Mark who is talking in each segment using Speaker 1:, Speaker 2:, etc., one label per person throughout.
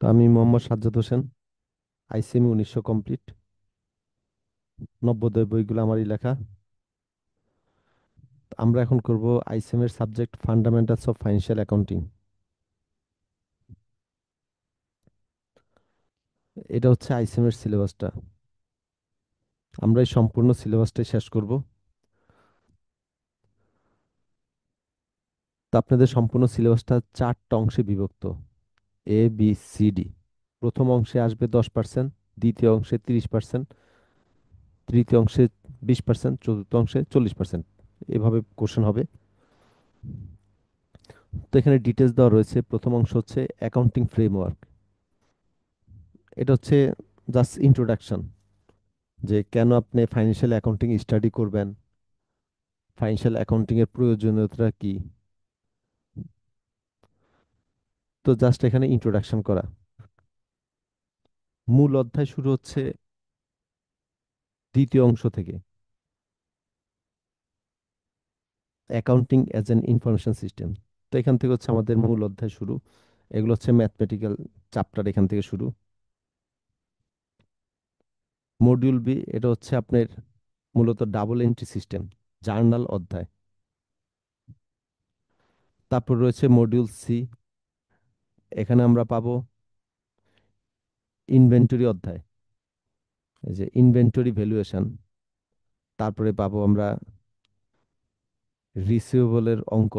Speaker 1: তো আমি মোহাম্মদ সাজ্জাদ হোসেন, আইসিএমই 1900 কমপ্লিট। নব্বদয় বইগুলো আমারই লেখা। আমরা এখন করব আইসিএম এর subject fundamentals of financial accounting. এটা হচ্ছে আইসিএম এর সিলেবাসটা। আমরা এই সম্পূর্ণ সিলেবাসটাই শেষ করব। তো আপনাদের সম্পূর্ণ সিলেবাসটা 4টা অংশে বিভক্ত: এ, বি, সি, ডি। প্রথম অংশে আসবে 10%, দ্বিতীয় অংশে 30%, তৃতীয় অংশে 20%, চতুর্থ অংশে 40%। এভাবে কোশ্চেন হবে। তো এখানে ডিটেলস দেওয়া রয়েছে। প্রথম অংশ হচ্ছে অ্যাকাউন্টিং ফ্রেমওয়ার্ক। এটা হচ্ছে জাস্ট ইন্ট্রোডাকশন, যে কেন আপনি ফাইন্যান্সিয়াল অ্যাকাউন্টিং স্টাডি করবেন, ফাইন্যান্সিয়াল অ্যাকাউন্টিং এর প্রয়োজনীয়তা কি। তো জাস্ট এখানে ইন্ট্রোডাকশন করা। মূল অধ্যায় শুরু হচ্ছে দ্বিতীয় অংশ থেকে, accounting as an information system. তো এখান থেকে হচ্ছে আমাদের মূল অধ্যায় শুরু। এগুলো হচ্ছে ম্যাথমেটিক্যাল চ্যাপ্টার, এখান থেকে শুরু। মডিউল বি, এটা হচ্ছে আপনার মূলত ডাবল এন্ট্রি সিস্টেম, জার্নাল অধ্যায়। তারপর রয়েছে মডিউল সি, এখানে আমরা পাবো ইনভেন্টরি অধ্যায়, এই যে ইনভেন্টরি ভ্যালুয়েশন। তারপরে পাবো আমরা রিসিভেবলের অঙ্ক,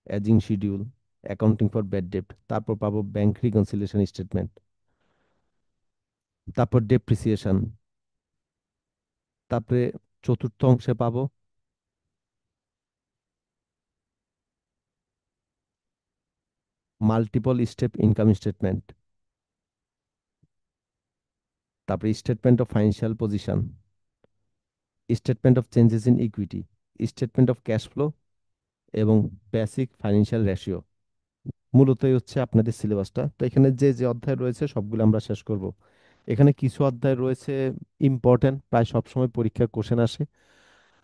Speaker 1: ageing schedule, accounting for bad debt. তারপর পাবো ব্যাংক রিকনসিলিয়েশন স্টেটমেন্ট। তারপর ডেপ্রিসিয়েশন। তারপরে চতুর্থ অংশে পাবো মাল্টিপল স্টেপ ইনকাম স্টেটমেন্ট। তারপরে statement of financial position, statement of changes in equity, statement of cash flow এবং বেসিক ফাইন্যান্সিয়াল রেশিও। মূলত এই হচ্ছে আপনাদের সিলেবাসটা। তো এখানে যে যে অধ্যায় রয়েছে সবগুলো আমরা শেষ করব। এখানে কিছু অধ্যায় রয়েছে ইম্পর্টেন্ট, প্রায় সবসময় পরীক্ষায় কোশ্চেন আসে।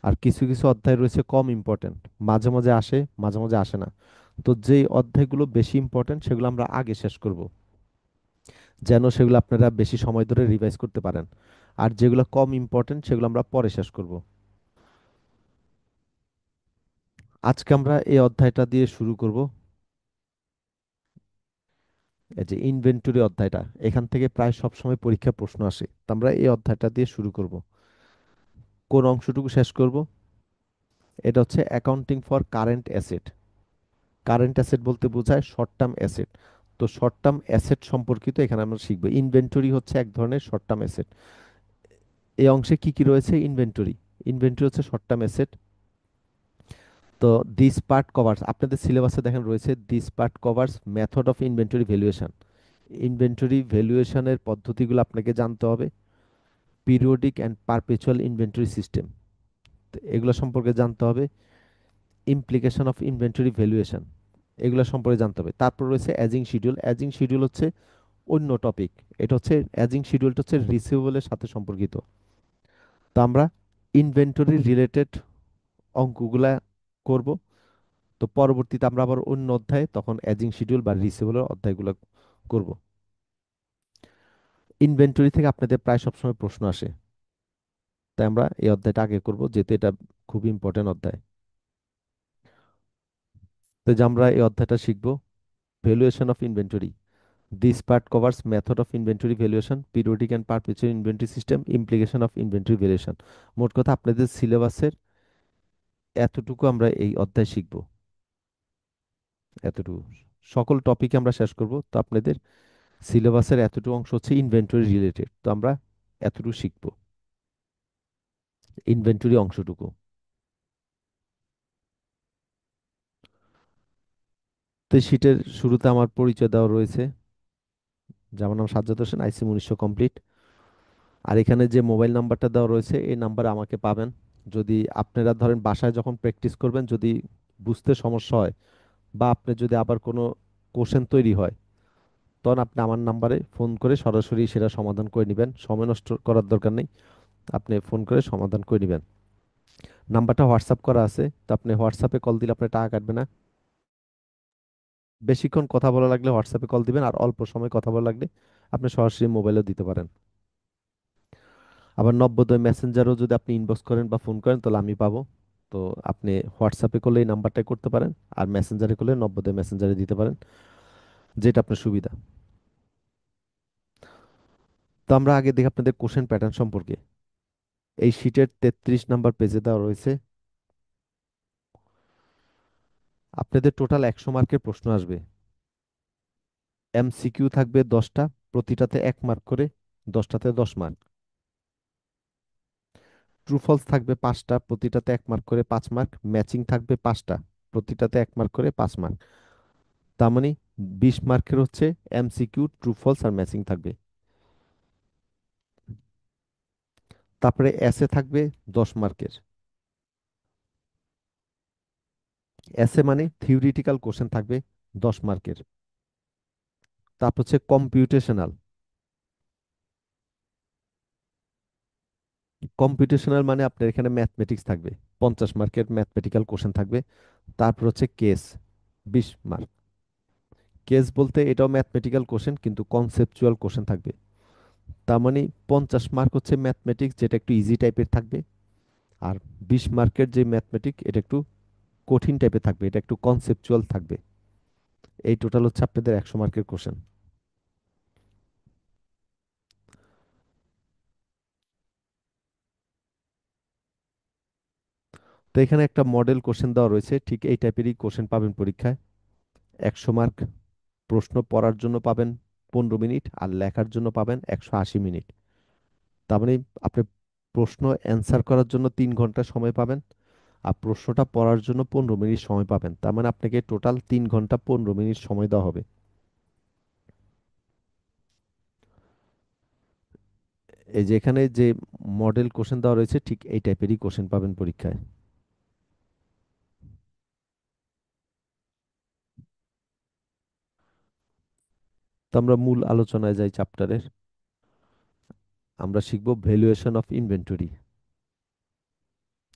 Speaker 1: আর কিছু কিছু অধ্যায় রয়েছে কম ইম্পর্টেন্ট, মাঝে মাঝে আসে, মাঝে মাঝে আসে না। তো যেই অধ্যায়গুলো বেশি ইম্পর্টেন্ট সেগুলো আমরা আগে শেষ করব, যেন সেগুলো আপনারা বেশি সময় ধরে রিভাইজ করতে পারেন। আর যেগুলো কম ইম্পর্টেন্ট সেগুলো আমরা পরে শেষ করব। আজকে আমরা এই অধ্যায়টা দিয়ে শুরু করব। এই যে ইনভেন্টরি অধ্যায়টা, এখান থেকে প্রায় সব সময় পরীক্ষা প্রশ্ন আসে। তো আমরা এই অধ্যায়টা দিয়ে শুরু করব। কোন অংশটুকু শেষ করব? এটা হচ্ছে accounting for current asset. Current asset বলতে বোঝায় শর্ট টার্ম অ্যাসেট। তো শর্ট টার্ম অ্যাসেট সম্পর্কিত এখানে আমরা শিখবো। ইনভেন্টরি হচ্ছে এক ধরনের শর্ট টার্ম অ্যাসেট। এই অংশে কি কি রয়েছে? ইনভেন্টরি। ইনভেন্টরি হচ্ছে শর্ট টার্ম অ্যাসেট। তো দিস পার্ট কভার্স, আপনাদের সিলেবাসে দেখেন রয়েছে this part covers method of inventory valuation. Inventory ভ্যালুয়েশনের পদ্ধতিগুলো আপনাকে জানতে হবে। Periodic and perpetual inventory system, এগুলো সম্পর্কে জানতে হবে। ইমপ্লিকেশন অফ ইনভেন্টরি ভ্যালুয়েশন, এগুলো সম্পর্কে জানতে হবে। তারপর রয়েছে অ্যাজিং শিডিউল। অ্যাজিং শিডিউল হচ্ছে অন্য টপিক। এটা হচ্ছে অ্যাজিং শিডিউলটা হচ্ছে রিসিভেবলের সাথে সম্পর্কিত। তো আমরা ইনভেন্টরি রিলেটেড অঙ্কগুলা করব। তো পরবর্তীতে আমরা আবার অন্য অধ্যায়ে তখন অ্যাজিং শিডিউল বা রিসিভেবলের অধ্যায়গুলো করব। ইনভেন্টরি থেকে আপনাদের প্রায় সবসময় প্রশ্ন আসে, তাই আমরা এই অধ্যায়টা আগে করব, যেহেতু এটা খুব ইম্পর্টেন্ট অধ্যায়। তো যে আমরা এই অধ্যায়টা শিখব valuation of inventory. This part covers method of inventory valuation, periodic and perpetual inventory system, implication of inventory valuation. মোট কথা আপনাদের সিলেবাসের এতটুকু আমরা এই অধ্যায় শিখব, এতটুকু। সকল টপিক আমরা শেষ করব। তো আপনাদের সিলেবাসের এতটুকু অংশ হচ্ছে ইনভেন্টরি রিলেটেড। তো আমরা এতটুকু শিখব, ইনভেন্টরি অংশটুকু। তো শীটের শুরুতে আমার পরিচয় দেওয়া রয়েছে, যে আমার নাম সাজ্জাদ হোসেন, আইসিএম 1900 কমপ্লিট। আর এখানে যে মোবাইল নাম্বারটা দেওয়া রয়েছে এই নাম্বারে আমাকে পাবেন। যদি আপনারা ধরেন বাসায় যখন প্র্যাকটিস করবেন, যদি বুঝতে সমস্যা হয় বা আপনার যদি আবার কোনো কোশ্চেন তৈরি হয়, তখন আপনি আমার নাম্বারে ফোন করে সরাসরি সেটা সমাধান করে নেবেন। সময় নষ্ট করার দরকার নেই, আপনি ফোন করে সমাধান করে নেবেন। নাম্বারটা হোয়াটসঅ্যাপ করা আছে, তো আপনি হোয়াটসঅ্যাপে কল দিলে আপনার টাকা কাটবে না। বেশিক্ষণ কথা বলা লাগলে হোয়াটসঅ্যাপে কল দিবেন, আর অল্প সময় কথা বলা লাগলে আপনি সরাসরি মোবাইলেও দিতে পারেন। আবার নব্বদয় মেসেঞ্জারও যদি আপনি ইনবক্স করেন বা ফোন করেন তাহলে আমি পাবো। তো আপনি হোয়াটসঅ্যাপে করলে এই নাম্বারটাই করতে পারেন, আর মেসেঞ্জারে করলে নব্বদয় মেসেঞ্জারে দিতে পারেন, যেটা আপনার সুবিধা। তো আমরা আগে দেখি আপনাদের কোশ্চেন প্যাটার্ন সম্পর্কে। এই শীটের 33 নাম্বার পেজে দেওয়া রয়েছে। আপনাদের টোটাল 100 মার্কের প্রশ্ন আসবে। এমসিকিউ থাকবে 10টা, প্রতিটাতে 1 মার্ক করে, 10টাতে 10 মার্ক। ট্রু ফলস থাকবে 5টা, প্রতিটাতে 1 মার্ক করে, 5 মার্ক। ম্যাচিং থাকবে 5টা, প্রতিটাতে 1 মার্ক করে, 5 মার্ক। তার মানে 20 মার্কের হচ্ছে এমসিকিউ, ট্রু ফলস আর ম্যাচিং থাকবে। তারপরে এসে থাকবে 10 মার্কের। এসে মানে থিওরিটিক্যাল কোশ্চেন থাকবে 10 মার্কের। তারপর হচ্ছে কম্পিউটেশনাল। কম্পিউটেশনাল মানে আপনার এখানে ম্যাথমেটিক্স থাকবে, 50 মার্কের ম্যাথমেটিক্যাল কোশ্চেন থাকবে। তারপর হচ্ছে কেস, 20 মার্ক। কেস বলতে এটাও ম্যাথমেটিক্যাল কোশ্চেন কিন্তু কনসেপচুয়াল কোশ্চেন থাকবে। তার মানে 50 মার্ক হচ্ছে ম্যাথমেটিক্স, যেটা একটু ইজি টাইপের থাকবে। আর 20 মার্কের যে ম্যাথমেটিক্স এটা একটু কঠিন টাইপের থাকবে, এটা একটু কনসেপচুয়াল থাকবে। এই টোটাল হচ্ছে আপনাদের 100 মার্কের কোশ্চেন। তো এখানে একটা মডেল কোশ্চেন দেওয়া রয়েছে, ঠিক এই টাইপেরই কোশ্চেন পাবেন পরীক্ষায়। 100 মার্ক। প্রশ্ন পড়ার জন্য পাবেন 15 মিনিট, আর লেখার জন্য পাবেন 180 মিনিট। তার মানে আপনি প্রশ্ন অ্যান্সার করার জন্য 3 ঘন্টা সময় পাবেন, আর প্রশ্নটা পড়ার জন্য 15 মিনিট সময় পাবেন। তার মানে আপনাকে টোটাল 3 ঘন্টা 15 মিনিট সময় দেওয়া হবে। এই যে এখানে যে মডেল কোশ্চেন দেওয়া রয়েছে ঠিক এই টাইপেরই কোশ্চেন পাবেন পরীক্ষায়। তো আমরা মূল আলোচনায় যাই চ্যাপ্টারের। আমরা শিখব ভ্যালুয়েশন অফ ইনভেন্টরি,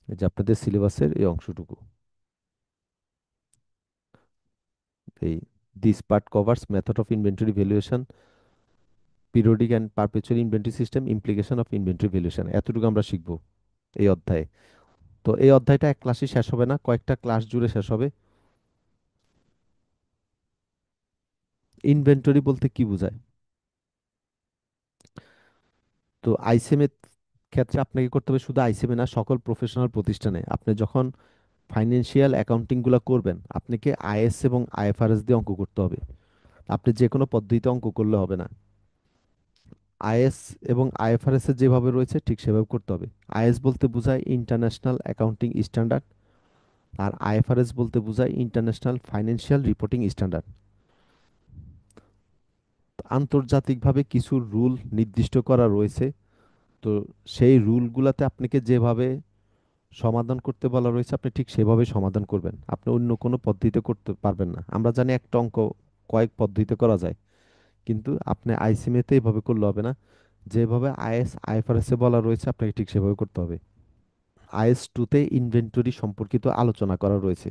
Speaker 1: যে আপনাদের সিলেবাসের এই অংশটুকু। এই this part covers method of inventory valuation, periodic and perpetual inventory system, implication of inventory valuation, এতটুকু আমরা শিখব এই অধ্যায়ে। তো এই অধ্যায়টা এক ক্লাসে শেষ হবে না, কয়েকটা ক্লাস জুড়ে শেষ হবে। ইনভেন্টরি বলতে কি বোঝায়? তো আইসিএম এর ক্ষেত্রে আপনাকে করতে হবে, শুধু আইসিএম না, সকল প্রফেশনাল প্রতিষ্ঠানে আপনি যখন ফাইন্যান্সিয়াল অ্যাকাউন্টিং গুলো করবেন আপনাকে আইএস এবং আইএফআরএস দিয়ে অঙ্ক করতে হবে। আপনি যে কোনো পদ্ধতিতে অঙ্ক করলে হবে না। আইএস এবং আইএফআরএস এর যেভাবে রয়েছে ঠিক সেভাবে করতে হবে। আইএস বলতে বোঝায় ইন্টারন্যাশনাল অ্যাকাউন্টিং স্ট্যান্ডার্ড, আর আইএফআরএস বলতে বোঝায় ইন্টারন্যাশনাল ফাইন্যান্সিয়াল রিপোর্টিং স্ট্যান্ডার্ড। আন্তর্জাতিকভাবে কিছু রুল নির্দিষ্ট করা রয়েছে। তো সেই রুলগুলাতে আপনাকে যেভাবে সমাধান করতে বলা রয়েছে আপনি ঠিক সেভাবে সমাধান করবেন, আপনি অন্য কোনো পদ্ধতিতে করতে পারবেন না। আমরা জানি একটা অঙ্ক কয়েক পদ্ধতিতে করা যায়, কিন্তু আপনি আইসিএমএতে এভাবে করলে হবে না। যেভাবে আইএস আইএফআরএস এ বলা রয়েছে আপনাকে ঠিক সেভাবে করতে হবে। আইএস 2 তে ইনভেন্টরি সম্পর্কিত আলোচনা করা রয়েছে।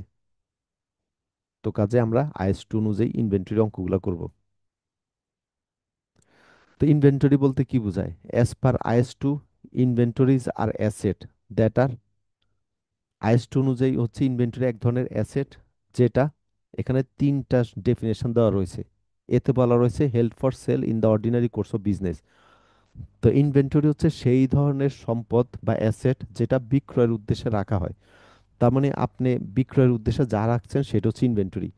Speaker 1: তো কাজে আমরা আইএস 2 অনুযায়ী ইনভেন্টরি অঙ্কগুলো করব। তো ইনভেন্টরি বলতে কি বোঝায়? As per IS 2, inventories are asset that are, IS 2 অনুযায়ী হচ্ছে ইনভেন্টরি এক ধরনের অ্যাসেট, যেটা এখানে 3টা ডেফিনেশন দেওয়া রয়েছে। এতে বলা রয়েছে held for sale in the ordinary course of business. তো ইনভেন্টরি হচ্ছে সেই ধরনের সম্পদ বা অ্যাসেট যেটা বিক্রয়ের উদ্দেশ্যে রাখা হয়। তার মানে আপনি বিক্রয়ের উদ্দেশ্যে যা রাখছেন সেটা হচ্ছে ইনভেন্টরি।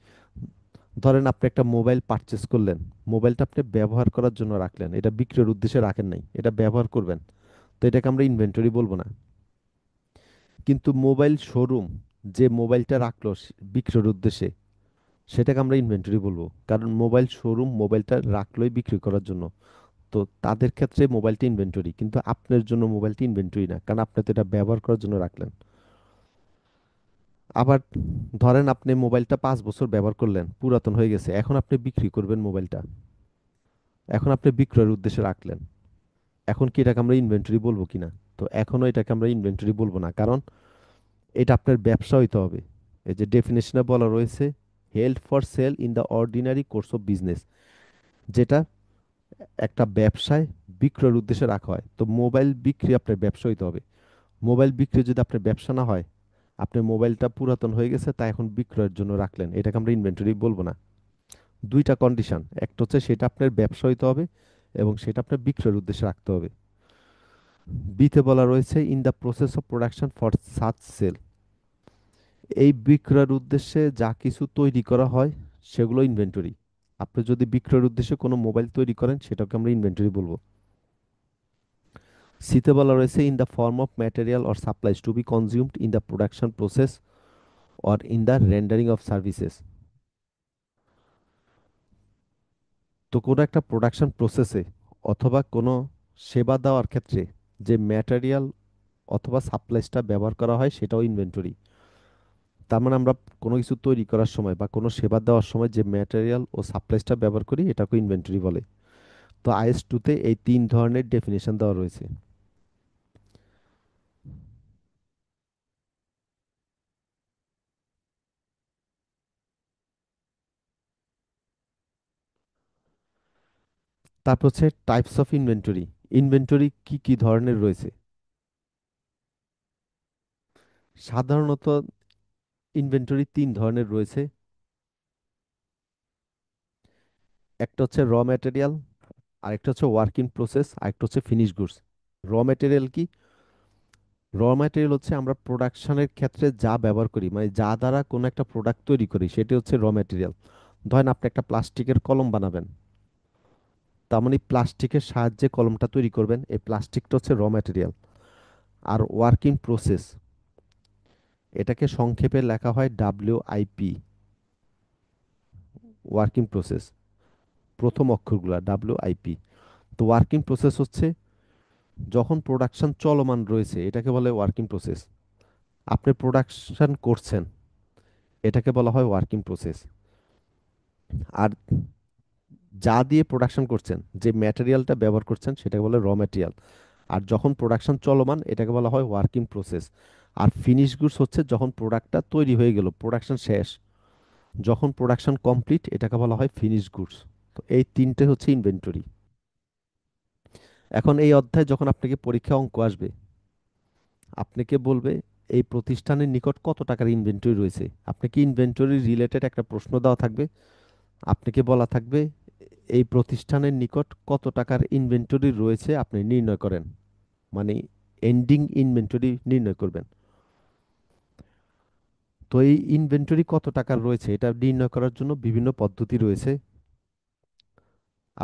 Speaker 1: ধরেন আপনি একটা মোবাইল পারচেস করলেন, মোবাইলটা আপনি ব্যবহার করার জন্য রাখলেন, এটা বিক্রয়ের উদ্দেশ্যে রাখেন নাই, এটা ব্যবহার করবেন। তো এটাকে আমরা ইনভেন্টরি বলবো না। কিন্তু মোবাইল শোরুম যে মোবাইলটা রাখলো বিক্রয়ের উদ্দেশ্যে, সেটাকে আমরা ইনভেন্টরি বলবো, কারণ মোবাইল শোরুম মোবাইলটা রাখলোই বিক্রি করার জন্য। তো তাদের ক্ষেত্রে মোবাইলটি ইনভেন্টরি, কিন্তু আপনার জন্য মোবাইলটি ইনভেন্টরি না, কারণ আপনি তো এটা ব্যবহার করার জন্য রাখলেন। আবার ধরেন আপনি মোবাইলটা 5 বছর ব্যবহার করলেন, পুরাতন হয়ে গেছে, এখন আপনি বিক্রি করবেন মোবাইলটা, এখন আপনি বিক্রয়ের উদ্দেশ্যে রাখলেন। এখন কি এটাকে আমরা ইনভেন্টরি বলবো কিনা? তো এখনো এটাকে আমরা ইনভেন্টরি বলবো না, কারণ এটা আপনার ব্যবসা হইতে হবে। এই যে ডেফিনেশনে বলা রয়েছে held for sale in the ordinary course of business, যেটা একটা ব্যবসায় বিক্রয়ের উদ্দেশ্যে রাখা হয়। তো মোবাইল বিক্রি আপনার ব্যবসা হইতে হবে। মোবাইল বিক্রি যদি আপনার ব্যবসা না হয়, আপনার মোবাইলটা পুরাতন হয়ে গেছে তাই এখন বিক্রয়ের জন্য রাখলেন, এটাকে আমরা ইনভেন্টরি বলবো না। দুইটা কন্ডিশন, একটা হচ্ছে সেটা আপনার ব্যবসা হইতে হবে এবং সেটা আপনার বিক্রয়ের উদ্দেশ্যে রাখতে হবে। বিতে বলা রয়েছে in the process of production for such sale, এই বিক্রয়ের উদ্দেশ্যে যা কিছু তৈরি করা হয় সেগুলো ইনভেন্টরি। আপনি যদি বিক্রয়ের উদ্দেশ্যে কোনো মোবাইল তৈরি করেন সেটাকে আমরা ইনভেন্টরি বলবো। সিতে বলা রয়েছে in the form of material or supplies to be consumed in the production process or in the rendering of services. তো কোনো একটা প্রোডাকশন প্রসেসে অথবা কোনো সেবা দেওয়ার ক্ষেত্রে যে ম্যাটেরিয়াল অথবা সাপ্লাইসটা ব্যবহার করা হয় সেটাও ইনভেন্টরি। তার মানে আমরা কোনো কিছু তৈরি করার সময় বা কোনো সেবা দেওয়ার সময় যে ম্যাটেরিয়াল ও সাপ্লাইসটা ব্যবহার করি এটাকে ইনভেন্টরি বলে। তো আইএস 2 তে এই তিন ধরনের ডেফিনেশন দেওয়া রয়েছে। তারপর হচ্ছে টাইপস অফ ইনভেন্টরি। ইনভেন্টরি কি কি ধরনের রয়েছে? সাধারণত ইনভেন্টরি তিন ধরনের রয়েছে। একটা হচ্ছে র ম্যাটেরিয়াল, আরেকটা হচ্ছে ওয়ার্ক ইন প্রসেস, আরেকটা হচ্ছে ফিনিশ গুডস। র ম্যাটেরিয়াল কি? র ম্যাটেরিয়াল হচ্ছে আমরা প্রোডাকশনের ক্ষেত্রে যা ব্যবহার করি, মানে যা দ্বারা কোনো একটা প্রোডাক্ট তৈরি করি সেটি হচ্ছে র ম্যাটেরিয়াল। ধরেন আপনি একটা প্লাস্টিকের কলম বানাবেন, তার মানে প্লাস্টিকের সাহায্যে কলমটা তৈরি করবেন, এই প্লাস্টিকটা হচ্ছে র ম্যাটেরিয়াল। আর ওয়ার্ক ইন প্রসেস, এটাকে সংক্ষেপে লেখা হয় WIP, ওয়ার্ক ইন প্রসেস, প্রথম অক্ষরগুলা WIP। তো ওয়ার্ক ইন প্রসেস হচ্ছে যখন প্রোডাকশন চলমান রয়েছে এটাকে বলে ওয়ার্ক ইন প্রসেস। আপনি প্রোডাকশন করছেন, এটাকে বলা হয় ওয়ার্ক ইন প্রসেস। আর যা দিয়ে প্রোডাকশন করছেন, যে ম্যাটেরিয়ালটা ব্যবহার করছেন সেটাকে বলে র ম্যাটেরিয়াল। আর যখন প্রোডাকশন চলমান এটাকে বলা হয় ওয়ার্ক ইন প্রসেস। আর ফিনিশ গুডস হচ্ছে যখন প্রোডাক্টটা তৈরি হয়ে গেল, প্রোডাকশন শেষ, যখন প্রোডাকশন কমপ্লিট এটাকে বলা হয় ফিনিশ গুডস। তো এই তিনটে হচ্ছে ইনভেন্টরি। এখন এই অধ্যায় যখন আপনাকে পরীক্ষা অঙ্ক আসবে, আপনাকে বলবে এই প্রতিষ্ঠানের নিকট কত টাকার ইনভেন্টরি রয়েছে, আপনাকে ইনভেন্টরি রিলেটেড একটা প্রশ্ন দেওয়া থাকবে, আপনাকে বলা থাকবে এই প্রতিষ্ঠানের নিকট কত টাকার ইনভেন্টরি রয়েছে আপনি নির্ণয় করেন, মানে এন্ডিং ইনভেন্টরি নির্ণয় করবেন। তো এই ইনভেন্টরি কত টাকার রয়েছে এটা নির্ণয় করার জন্য বিভিন্ন পদ্ধতি রয়েছে।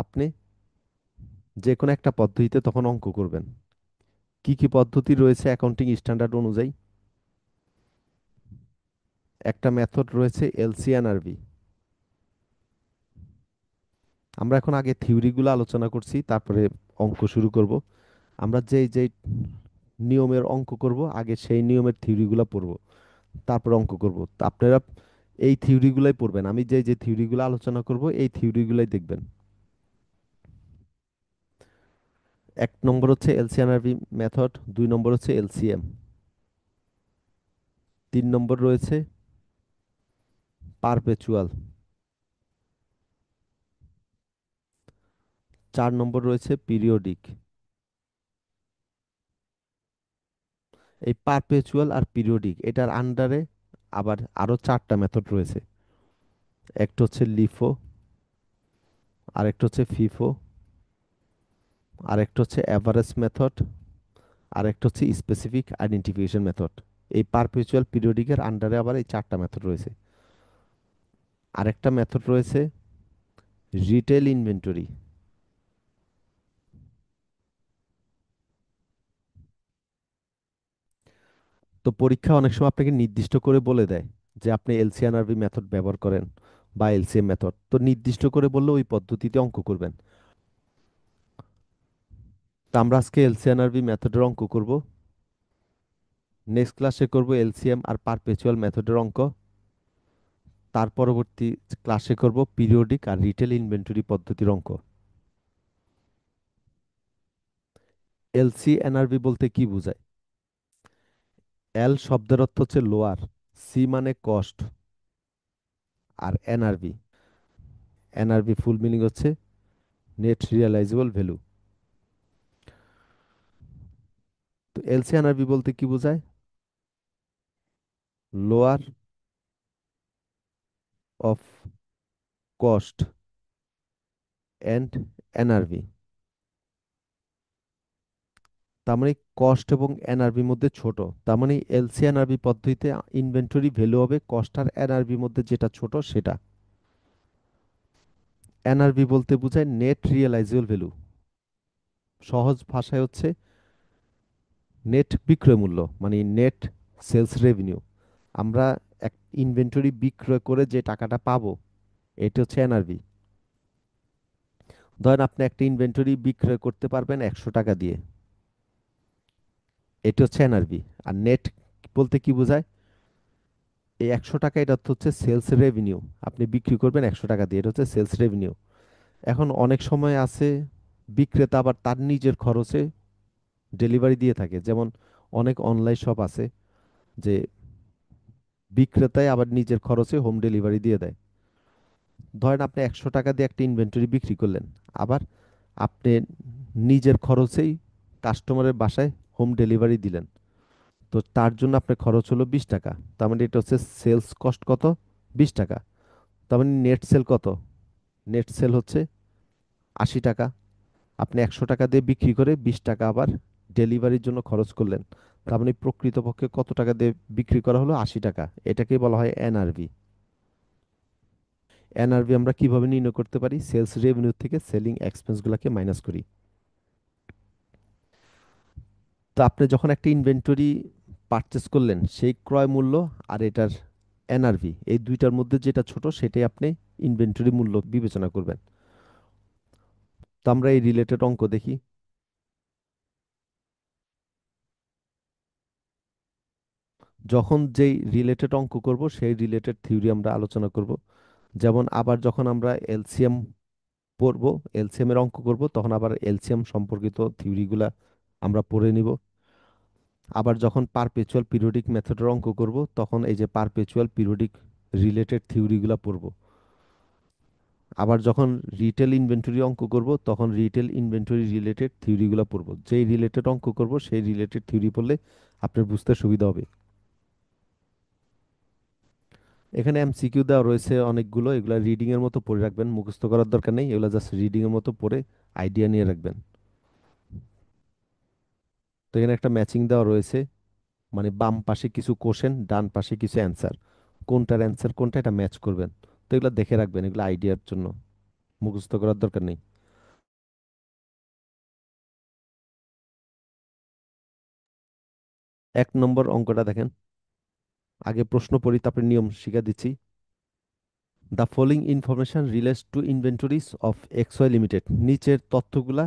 Speaker 1: আপনি যে কোনো একটা পদ্ধতিতে তখন অঙ্ক করবেন। কি কি পদ্ধতি রয়েছে অ্যাকাউন্টিং স্ট্যান্ডার্ড অনুযায়ী? একটা মেথড রয়েছে LCNRV। আমরা এখন আগে থিওরিগুলো আলোচনা করছি, তারপরে অঙ্ক শুরু করব। আমরা যেই যেই নিয়মের অঙ্ক করব আগে সেই নিয়মের থিওরিগুলো পড়ব, তারপর অঙ্ক করব। তো আপনারা এই থিওরিগুলাই পড়বেন, আমি যে যে থিওরিগুলো আলোচনা করব এই থিওরিগুলাই দেখবেন। এক নম্বর হচ্ছে LCNRV মেথড, দুই নম্বর হচ্ছে LCM, তিন নম্বর রয়েছে পারপেচুয়াল, চার নম্বর রয়েছে পিরিয়ডিক। এই পারপেচুয়াল আর পিরিয়ডিক এটার আন্ডারে আবার আরো চারটা মেথড রয়েছে। একটা হচ্ছে লিফো, আরেকটা হচ্ছে ফিফো, আরেকটা হচ্ছে এভারেজ মেথড, আরেকটা হচ্ছে স্পেসিফিক আইডেন্টিফিকেশন মেথড। এই পারপেচুয়াল পিরিয়ডিকের আন্ডারে আবার এই চারটা মেথড রয়েছে। আরেকটা মেথড রয়েছে রিটেল ইনভেন্টরি। তো পরীক্ষা অনেক সময় আপনাকে নির্দিষ্ট করে বলে দেয় যে আপনি LCNRV মেথড ব্যবহার করেন বা LCM মেথড, তো নির্দিষ্ট করে বললে ওই পদ্ধতিতে অঙ্ক করবেন। তো আমরা আজকে LCNRV মেথডের অঙ্ক করব, নেক্সট ক্লাসে করব LCM আর পারপেচুয়াল মেথডের অঙ্ক, তার পরবর্তী ক্লাসে করব পিরিয়ডিক আর রিটেল ইনভেন্টরি পদ্ধতির অঙ্ক। LCNRV বলতে কি বোঝায়? এল শব্দের অর্থ হচ্ছে লোয়ার, সি মানে কস্ট, আর এনআরভি। এনআরভি ফুল মিনিং হচ্ছে নেট রিয়েলাইজেবল ভ্যালু। তো এলসি এনআরভি বলতে কি বোঝায়? Lower of cost and NRV. তার মানে কস্ট এবং এনআরবির মধ্যে ছোট। তার মানে এলসি এনআরবি পদ্ধতিতে ইনভেন্টরি ভ্যালু হবে কস্ট আর এনআরবির মধ্যে যেটা ছোট সেটা। এনআরবি বলতে বোঝায় নেট রিয়েলাইজেবল ভ্যালু। সহজ ভাষায় হচ্ছে নেট বিক্রয় মূল্য, মানে নেট সেলস রেভিনিউ। আমরা এক ইনভেন্টরি বিক্রয় করে যে টাকাটা পাবো এটা হচ্ছে এনআরবি। ধরেন আপনি একটা ইনভেন্টরি বিক্রয় করতে পারবেন 100 টাকা দিয়ে, এটা হচ্ছে এনআরবি। আর নেট বলতে কি বোঝায়? এই 100 টাকা এটা হচ্ছে সেলস রেভিনিউ। আপনি বিক্রি করবেন 100 টাকা দিয়ে, এটা হচ্ছে সেলস রেভিনিউ। এখন অনেক সময় আছে বিক্রেতা আবার তার নিজের খরচে ডেলিভারি দিয়ে থাকে, যেমন অনেক অনলাইন শপ আছে যে বিক্রেতাই আবার নিজের খরচে হোম ডেলিভারি দিয়ে দেয়। ধরেন আপনি 100 টাকা দিয়ে একটা ইনভেন্টরি বিক্রি করলেন, আবার আপনি নিজের খরচেই কাস্টমারের বাসায় হোম ডেলিভারি দিলেন। তো তার জন্য আপনার খরচ হলো 20 টাকা। তার মানে এটা হচ্ছে সেলস কস্ট কত? 20 টাকা। তার মানে নেট সেল কত? নেট সেল হচ্ছে 80 টাকা। আপনি 100 টাকা দিয়ে বিক্রি করে 20 টাকা আবার ডেলিভারির জন্য খরচ করলেন। তার মানে প্রকৃতপক্ষে কত টাকা দিয়ে বিক্রি করা হলো? 80 টাকা। এটাকেই বলা হয় এনআরভি। এনআরভি আমরা কিভাবে নির্ণয় করতে পারি? সেলস রেভিনিউ থেকে সেলিং এক্সপেন্সগুলোকে মাইনাস করি। তো আপনি যখন একটা ইনভেন্টরি পারচেস করলেন, সেই ক্রয় মূল্য আর এটার এনআরভি এই দুইটার মধ্যে যেটা ছোট সেটাই আপনি ইনভেন্টরি মূল্য বিবেচনা করবেন। তো আমরা এই রিলেটেড অঙ্ক দেখি। যখন যেই রিলেটেড অঙ্ক করব সেই রিলেটেড থিওরি আমরা আলোচনা করব। যেমন আবার যখন আমরা এলসিএম পড়ব, এলসিএম এর অঙ্ক করব, তখন আবার এলসিএম সম্পর্কিত থিওরিগুলা আমরা পড়ে নিব। আবার যখন পারপেচুয়াল পিরিয়ডিক মেথডের অঙ্ক করব তখন এই যে পারপেচুয়াল পিরিয়ডিক রিলেটেড থিওরিগুলা পড়ব। আবার যখন রিটেল ইনভেন্টরি অঙ্ক করব তখন রিটেল ইনভেন্টরি রিলেটেড থিওরিগুলো পড়ব। যেই রিলেটেড অঙ্ক করব সেই রিলেটেড থিওরি পড়লে আপনার বুঝতে সুবিধা হবে। এখানে এমসিকিউ দেওয়া রয়েছে অনেকগুলো, এগুলা রিডিং এর মতো পড়ে রাখবেন, মুখস্থ করার দরকার নেই, এগুলা জাস্ট রিডিং এর মতো পড়ে আইডিয়া নিয়ে রাখবেন। তো এখানে একটা ম্যাচিং দেওয়া রয়েছে, মানে বাম পাশে কিছু কোশ্চেন, ডান পাশে কিছু অ্যান্সার, কোনটার অ্যান্সার কোনটা এটা ম্যাচ করবেন। তো এগুলো দেখে রাখবেন, এগুলো আইডিয়ার জন্য, মুখস্থ করার দরকার নেই। 1 নম্বর অঙ্কটা দেখেন। আগে প্রশ্ন পড়ি তারপরে নিয়ম শিখা দিচ্ছি। The following information relates to inventories of XY limited. নিচের তথ্যগুলা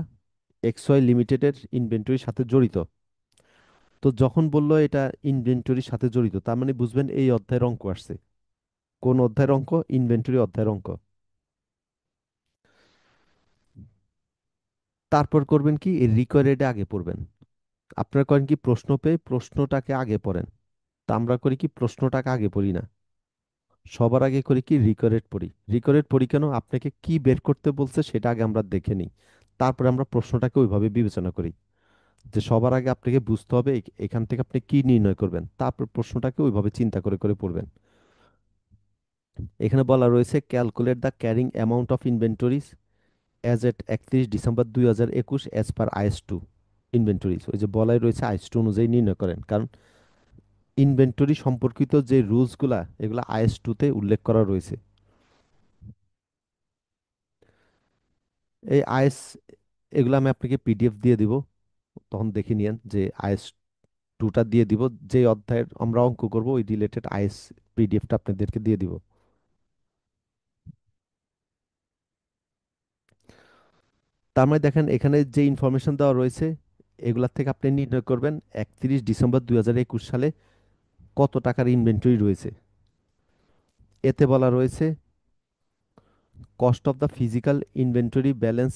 Speaker 1: এক্সওয়াই লিমিটেডের ইনভেন্টরির সাথে জড়িত। তো যখন বললো এটা ইনভেন্টরির সাথে জড়িত, তার মানে বুঝবেন এই অধ্যায়ের অঙ্ক আসছে। কোন অধ্যায়ের অঙ্ক? ইনভেন্টরি অধ্যায়ের অঙ্ক। তারপর করবেন কি, এই রিকোয়ারেডে আগে পড়বেন। আপনারা করেন কি, প্রশ্ন পেয়ে প্রশ্নটাকে আগে পড়েন। তা আমরা করি কি, প্রশ্নটাকে আগে পড়ি না, সবার আগে করি কি রিকোয়ারেড পড়ি। রিকোয়ারেড পড়ি কেন? আপনাকে কি বের করতে বলছে সেটা আগে আমরা দেখে নিই, তারপরে আমরা প্রশ্নটাকে ওইভাবে বিবেচনা করি। যে সবার আগে আপনাকে বুঝতে হবে এখান থেকে আপনি কি নির্ণয় করবেন, তারপর প্রশ্নটাকে ওইভাবে চিন্তা করে করে পড়বেন। এখানে বলা রয়েছে calculate the carrying amount of inventories as at 31 December 2021 as per IS 2 inventories. ওই যে বলাই রয়েছে আইএস 2 অনুযায়ী নির্ণয় করেন, কারণ ইনভেন্টরি সম্পর্কিত যে রুলসগুলা এগুলা আইএস 2 তে উল্লেখ করা রয়েছে। এই আইএস এগুলো আমি আপনাকে পিডিএফ দিয়ে দিব, তখন দেখে নিয়েন যে আইএস 2টা দিয়ে দিব। যে অধ্যায়ের আমরা অঙ্ক করব ওই রিলেটেড আইএস পিডিএফটা আপনাদেরকে দিয়ে দিব। তার মানে দেখেন এখানে যে ইনফরমেশন দেওয়া রয়েছে এগুলা থেকে আপনি নির্ণয় করবেন 31 ডিসেম্বর 2021 সালে কত টাকার ইনভেন্টরি রয়েছে। এতে বলা রয়েছে cost of the physical inventory balance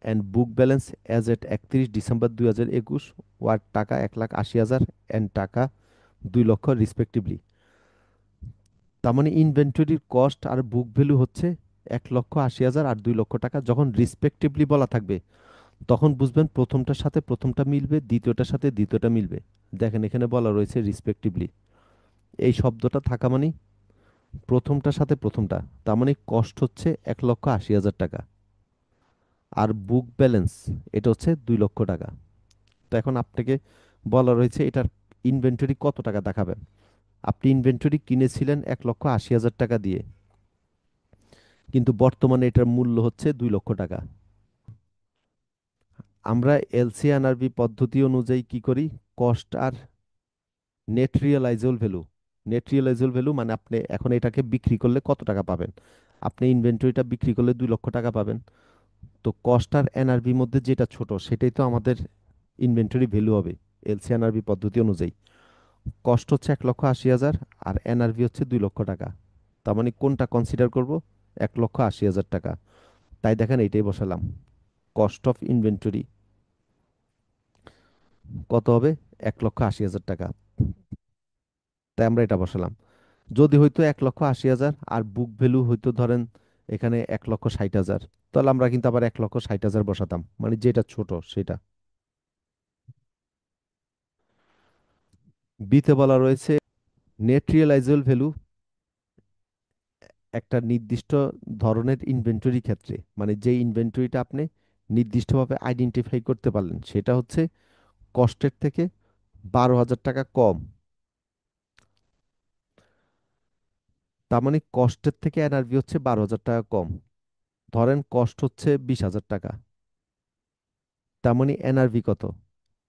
Speaker 1: and book balance as at 31 December 2021 were টাকা 1,80,000 অ্যান্ড টাকা 2 লক্ষ রেসপেক্টিভলি। তার মানে ইনভেন্টরির কস্ট আর বুক ভ্যালু হচ্ছে 1,80,000 আর 2,00,000 টাকা। যখন রিসপেক্টিভলি বলা থাকবে তখন বুঝবেন প্রথমটার সাথে প্রথমটা মিলবে, দ্বিতীয়টার সাথে দ্বিতীয়টা মিলবে। দেখেন এখানে বলা রয়েছে রিসপেক্টিভলি, এই শব্দটা থাকা মানে প্রথমটার সাথে প্রথমটা। তার মানে কস্ট হচ্ছে 1,80,000 টাকা, আর বুক ব্যালেন্স এটা হচ্ছে 2,00,000 টাকা। তো এখন আপনাকে বলা রয়েছে এটার ইনভেন্টরি কত টাকা দেখাবেন। আপনি ইনভেন্টরি কিনেছিলেন 1,80,000 টাকা দিয়ে, কিন্তু বর্তমানে এটার মূল্য হচ্ছে 2,00,000 টাকা। আমরা এলসিএনআরবি পদ্ধতি অনুযায়ী কি করি, কস্ট আর net realisable value, net realisable value মানে আপনি এখন এটাকে বিক্রি করলে কত টাকা পাবেন। আপনি ইনভেন্টরিটা বিক্রি করলে 2,00,000 টাকা পাবেন। তো কস্ট আর এনআরবির মধ্যে যেটা ছোট সেটাই তো আমাদের ইনভেন্টরি ভ্যালু হবে এলসিএনআরবি পদ্ধতি অনুযায়ী। কস্ট হচ্ছে 1,80,000 আর এনআরভি হচ্ছে 2,00,000 টাকা। তার মানে কোনটা কনসিডার করব, 1,80,000 টাকা। তাই দেখেন এইটাই বসালাম, কস্ট অফ ইনভেন্টরি কত হবে, 1,80,000 টাকা। তাই আমরা এটা বসালাম। যদি হয়তো 1,80,000 আর বুক ভ্যালু হয়তো ধরেন এখানে 1,60,000, তাহলে আমরা কিন্তু আবার 1,60,000 বসাতাম, মানে যেটা ছোট সেটা। বিতে বলা রয়েছে নেট রিয়েলাইজেবল ভ্যালু একটা নির্দিষ্ট ধরনের ইনভেন্টরি ক্ষেত্রে, মানে যে ইনভেন্টরিটা আপনি নির্দিষ্টভাবে আইডেন্টিফাই করতে পারলেন সেটা হচ্ছে কস্টের থেকে 12,000 টাকা কম। তার মানে কস্টের থেকে এনআরভি হচ্ছে 12,000 টাকা কম। ধরেন কস্ট হচ্ছে 20,000 টাকা, তার মানে এনআরভি কত,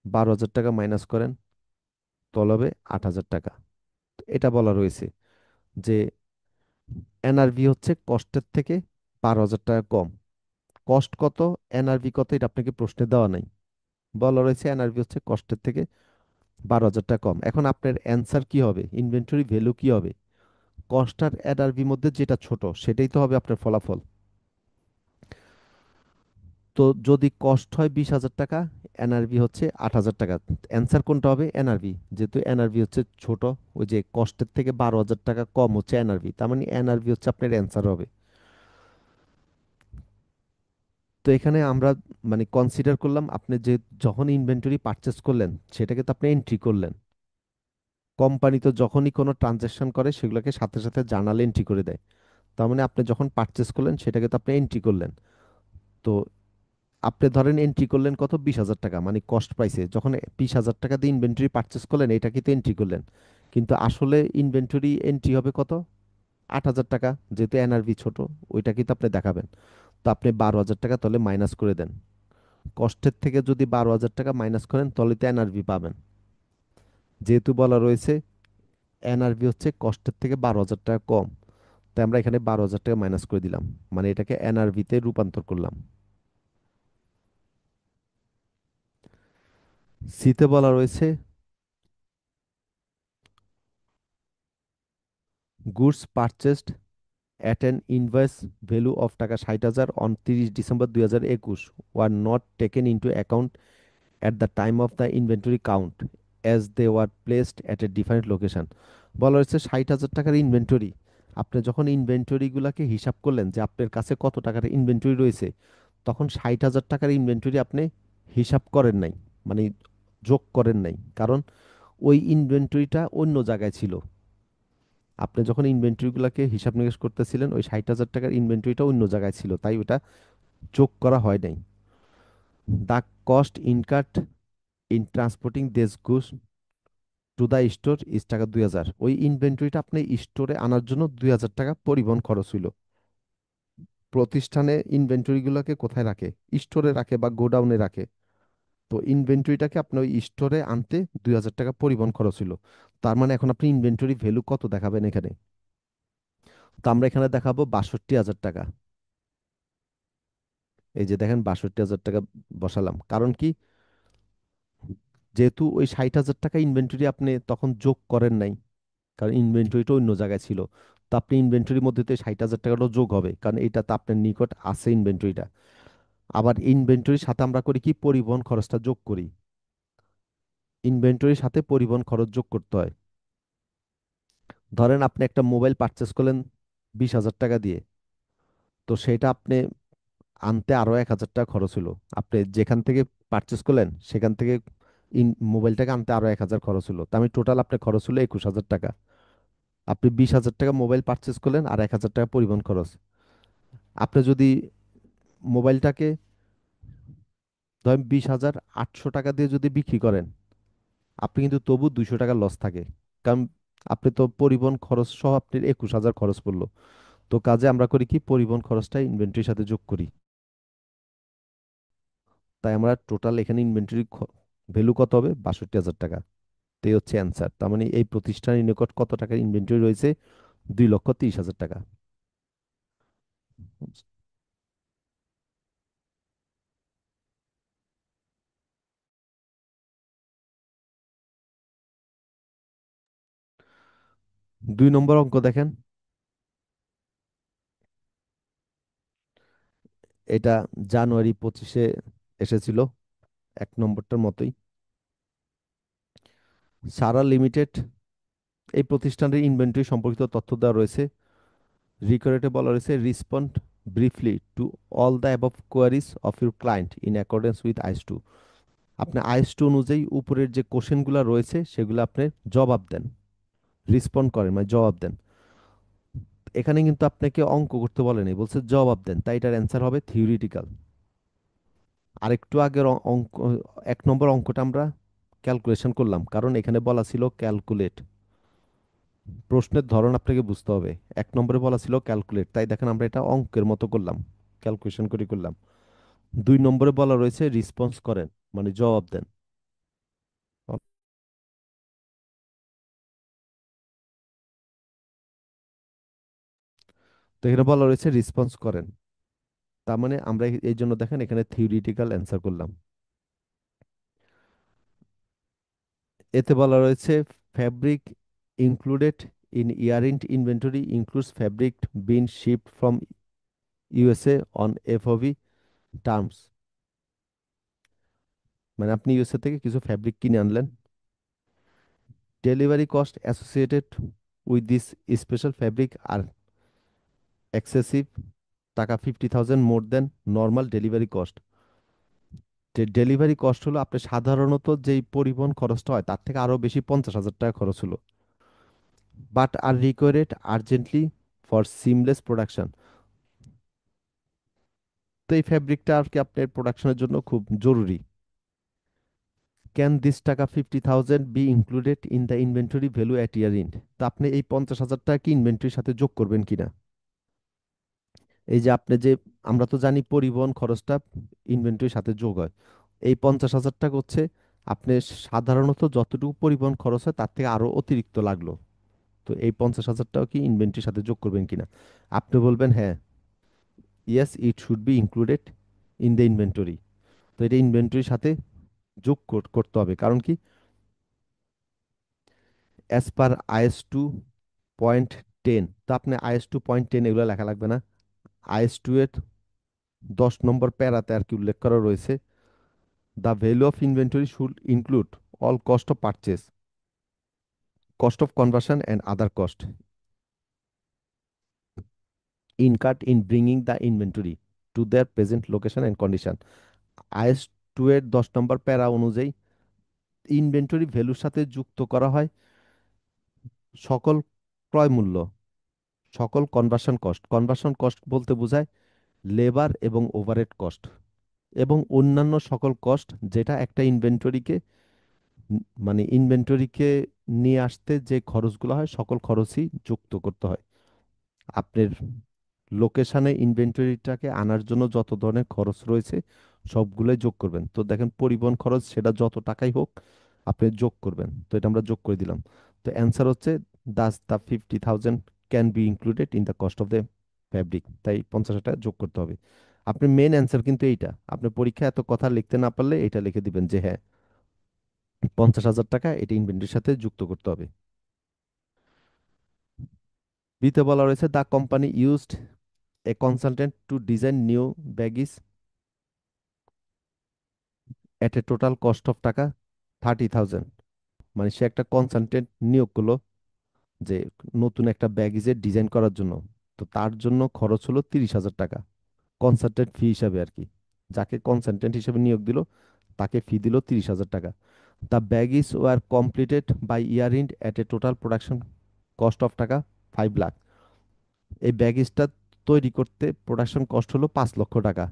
Speaker 1: 12,000 টাকা মাইনাস করেন, তলবে 8,000 টাকা। এটা বলা রয়েছে যে এনআরভি হচ্ছে কস্টের থেকে 12,000 টাকা কম। কস্ট কত, এনআরভি কত, এটা আপনাকে প্রশ্নে দেওয়া নাই। বলা রয়েছে এনআরভি হচ্ছে কস্টের থেকে 12,000 টাকা কম। এখন আপনার অ্যান্সার কি হবে, ইনভেন্টরি ভ্যালু কি হবে, কস্ট আর এনআরভি মধ্যে যেটা ছোট সেটাই তো হবে আপনার ফলাফল। তো যদি কস্ট হয় 20,000 টাকা, এনআরভি হচ্ছে 8,000 টাকা, অ্যান্সার কোনটা হবে, এনআরভি। যেহেতু এনআরভি হচ্ছে ছোট, ওই যে কস্টের থেকে 12,000 টাকা কম হচ্ছে এনআরভি, তার মানে এনআরভি হচ্ছে আপনার অ্যান্সার হবে। তো এখানে আমরা মানে কনসিডার করলাম আপনি যে যখন ইনভেন্টরি পারচেস করলেন সেটাকে তো আপনি এন্ট্রি করলেন। কোম্পানি তো যখনই কোনো ট্রানজ্যাকশন করে সেগুলোকে সাথে সাথে জার্নালে এন্ট্রি করে দেয়। তার মানে আপনি যখন পারচেস করলেন সেটাকে তো আপনি এন্ট্রি করলেন। তো আপনি ধরেন এন্ট্রি করলেন কত, 20,000 টাকা, মানে কস্ট প্রাইসে যখন 20,000 টাকা দিয়ে ইনভেন্টরি পারচেস করলেন এটাকে তো এন্ট্রি করলেন। কিন্তু আসলে ইনভেন্টরি এন্ট্রি হবে কত, 8,000 টাকা, যেহেতু এনআরভি ছোট ওইটাকে তো আপনি দেখাবেন। তো আপনি 12,000 টাকা তাহলে মাইনাস করে দেন। কষ্টের থেকে যদি 12,000 টাকা মাইনাস করেন তাহলে তো এনআরভি পাবেন। যেহেতু বলা রয়েছে এনআরভি হচ্ছে কষ্টের থেকে 12,000 টাকা কম, তাই আমরা এখানে 12,000 টাকা মাইনাস করে দিলাম, মানে এটাকে এনআরভিতে রূপান্তর করলাম। সিতে বলা রয়েছে goods purchased at an invoice value of টাকা 60,000 on 30 December 2021 were not taken into account at the time of the inventory count as they were placed at a different location। বলা হচ্ছে 60,000 টাকার ইনভেন্টরি, আপনি যখন ইনভেন্টরিগুলোকে হিসাব করলেন যে আপনার কাছে কত টাকার ইনভেন্টরি রয়েছে, তখন 60,000 টাকার ইনভেন্টরি আপনি হিসাব করেন নাই, মানে যোগ করেন নাই, কারণ ওই ইনভেন্টরিটা অন্য জায়গায় ছিল। আপনি যখন ইনভেন্টরিগুলোকে হিসাব নিকাশ করতেছিলেন ওই 60,000 টাকার ইনভেন্টরিটা অন্য জায়গায় ছিল, তাই ওটা যোগ করা হয় নাই। The cost incurred in transporting this goods to the store is টাকা 2,000। ওই ইনভেন্টরিটা আপনি স্টোরে আনার জন্য 2,000 টাকা পরিবহন খরচ হইল। প্রতিষ্ঠানে ইনভেন্টরিগুলোকে কোথায় রাখে, স্টোরে রাখে বা গোডাউনে রাখে। তো ইনভেন্টরিটাকে আপনি ওই স্টোরে আনতে 2,000 টাকা পরিবহন খরচ হইল। তার মানে এখন আপনি ইনভেন্টরি ভ্যালু কত দেখাবেন এখানে, তো আমরা এখানে দেখাবো 62,000 টাকা। এই যে দেখেন 62,000 টাকা বসালাম, কারণ কি, যেহেতু ওই 60,000 টাকা ইনভেন্টরি আপনি তখন যোগ করেন নাই, কারণ ইনভেন্টরিটা অন্য জায়গায় ছিল। তো আপনি ইনভেন্টরির মধ্যে তো 60,000 টাকাটাও যোগ হবে, কারণ এটা তো আপনার নিকট আছে ইনভেন্টরিটা। আবার ইনভেন্টরির সাথে আমরা করি কি, পরিবহন খরচটা যোগ করি, ইনভেন্টরির সাথে পরিবহন খরচ যোগ করতে হয়। ধরেন আপনি একটা মোবাইল পারচেস করলেন 20,000 টাকা দিয়ে, তো সেটা আপনি আনতে আরো 1,000 টাকা খরচ হলো। আপনি যেখান থেকে পারচেস করলেন সেখান থেকে মোবাইলটাকে আনতে আরো 1,000 খরচ হলো, তা আমি টোটাল আপনার খরচ হলো 21,000 টাকা। আপনি 20,000 টাকা মোবাইল পারচেস করলেন আর 1,000 টাকা পরিবহন খরচ। আপনি যদি মোবাইলটাকে ধরেন 20,800 টাকা দিয়ে যদি বিক্রি করেন, আপনি কিন্তু তবু 200 টাকা লস থাকে। কারণ আপনি তো পরিবহন খরচ সহ আপনার 21,000 খরচ পড়লো। তো কাজে আমরা করি কি, পরিবহন খরচটা ইনভেন্টরির সাথে যোগ করি। তাই আমরা টোটাল এখানে ইনভেন্টরি ভ্যালু কত হবে, 62,000 টাকা। তো এই হচ্ছে অ্যান্সার। তার মানে এই প্রতিষ্ঠানের নিকট কত টাকার ইনভেন্টরি রয়েছে, 2,30,000 টাকা। 2 নম্বর অঙ্ক দেখেন। এটা জানুয়ারি 25-এ এসেছিল, 1 নম্বরটার মতোই। সারা লিমিটেড, এই প্রতিষ্ঠানের ইনভেন্টরি সম্পর্কিত তথ্য দেওয়া রয়েছে। রিকোয়ারেটে বলা রয়েছে respond briefly to all the above queries of your client in accordance with IS 2। আপনি আইস 2 অনুযায়ী উপরের যে কোশ্চেনগুলো রয়েছে সেগুলো আপনি জবাব দেন, রেসপন্ড করেন মানে জবাব দেন। এখানে কিন্তু আপনাকে অঙ্ক করতে বলেনি, বলছে জবাব দেন, তাই এটার অ্যান্সার হবে থিওরিটিক্যাল। আরেকটু আগের অঙ্ক, 1 নম্বর অঙ্কটা আমরা ক্যালকুলেশন করলাম, কারণ এখানে বলা ছিল ক্যালকুলেট। প্রশ্নের ধরন আপনাকে বুঝতে হবে। 1 নম্বরে বলা ছিল ক্যালকুলেট, তাই দেখেন আমরা এটা অঙ্কের মতো করলাম, ক্যালকুলেশন করে করলাম। 2 নম্বরে বলা রয়েছে রিসপন্স করেন, মানে জবাব দেন। তো এখানে বলা রয়েছে রিসপন্স করেন, তার মানে আমরা এই জন্য দেখেন এখানে থিওরিটিক্যাল অ্যান্সার করলাম। এতে বলা রয়েছে fabric included in year end inventory includes fabric been shipped from USA on FOB terms. মানে আপনি ইউএসএ থেকে কিছু ফ্যাব্রিক কিনে আনলেন, delivery cost associated with this special fabric are excessive, টাকা 50,000 more than normal delivery cost. যে delivery cost হলো আপনি সাধারণত যেই পরিবহন খরচটা হয় তার থেকে আরো বেশি, 50,000 টাকা খরচ হলো। But are required urgently for seamless production. তো এই ফ্যাব্রিকটা আর কি আপনার প্রোডাকশনের জন্য খুব জরুরি। ক্যান দিস টাকা 50,000 be included in the inventory value at year end. তো আপনি এই 50,000 টাকা কি ইনভেন্টরির সাথে যোগ করবেন কিনা। এই যে আপনি যে, আমরা তো জানি পরিবহন খরচটা ইনভেন্টরির সাথে যোগ হয়। এই 50,000 টাকা হচ্ছে আপনি সাধারণত যতটুকু পরিবহন খরচ হয় তার থেকে আরো অতিরিক্ত লাগলো। তো এই 50,000 টাকা কি ইনভেন্টরির সাথে যোগ করবেন কিনা। আপনি বলবেন হ্যাঁ, yes it should be included in the inventory. তো এটা ইনভেন্টরির সাথে যোগ করতে হবে, কারণ কি, অ্যাজ পার IS 2.10। তো আপনি IS 2.10 এগুলো লেখা লাগবে না। IS 2 এর 10 নম্বর প্যারাতে আর কি উল্লেখ করা রয়েছে, the value of inventory should include all cost of purchase, cost of conversion and other cost incurred in bringing the inventory to their present location and condition। IS 2 এর 10 নম্বর প্যারা অনুযায়ী ইনভেন্টরি ভ্যালুর সাথে যুক্ত করা হয় সকল ক্রয় মূল্য, সকল কনভার্সন কস্ট। কনভার্সন কস্ট বলতে বোঝায় লেবার এবং ওভারহেড কস্ট, এবং অন্যান্য সকল কস্ট যেটা একটা ইনভেন্টরিকে, মানে ইনভেন্টরিকে নিয়ে আসতে যে খরচগুলো হয় সকল খরচই যুক্ত করতে হয়। আপনার লোকেশনে ইনভেন্টরিটাকে আনার জন্য যত ধরনের খরচ রয়েছে সবগুলোই যোগ করবেন। তো দেখেন পরিবহন খরচ সেটা যত টাকাই হোক আপনি যোগ করবেন। তো এটা আমরা যোগ করে দিলাম। তো অ্যান্সার হচ্ছে Das the 50,000 can be included in the cost of the fabric. তাই 50,000 টাকা যোগ করতে হবে। আপনি মেন অ্যান্সার কিন্তু এইটা, আপনি পরীক্ষায় এত কথা লিখতে না পারলে এটা লিখে দিবেন যে হ্যাঁ, 50,000 টাকা এটা ইনভেন্টরির সাথে যুক্ত করতে হবে। বিতে বলা রয়েছে the company used a consultant to design new baggies at a total cost of টাকা 30,000। মানে সে একটা কনসালটেন্ট নিয়োগ করলো যে নতুন একটা ব্যাগিজের ডিজাইন করার জন্য। তো তার জন্য খরচ হলো 30,000 টাকা, কনসালটেন্ট ফি হিসাবে আর কি। যাকে কনসালটেন্ট হিসেবে নিয়োগ দিল তাকে ফি দিল 30,000 টাকা। The baggies were completed by year end at a total production cost of টাকা 5 লাখ। এই ব্যাগিজটা তৈরি করতে প্রোডাকশন কস্ট হলো 5 লক্ষ টাকা।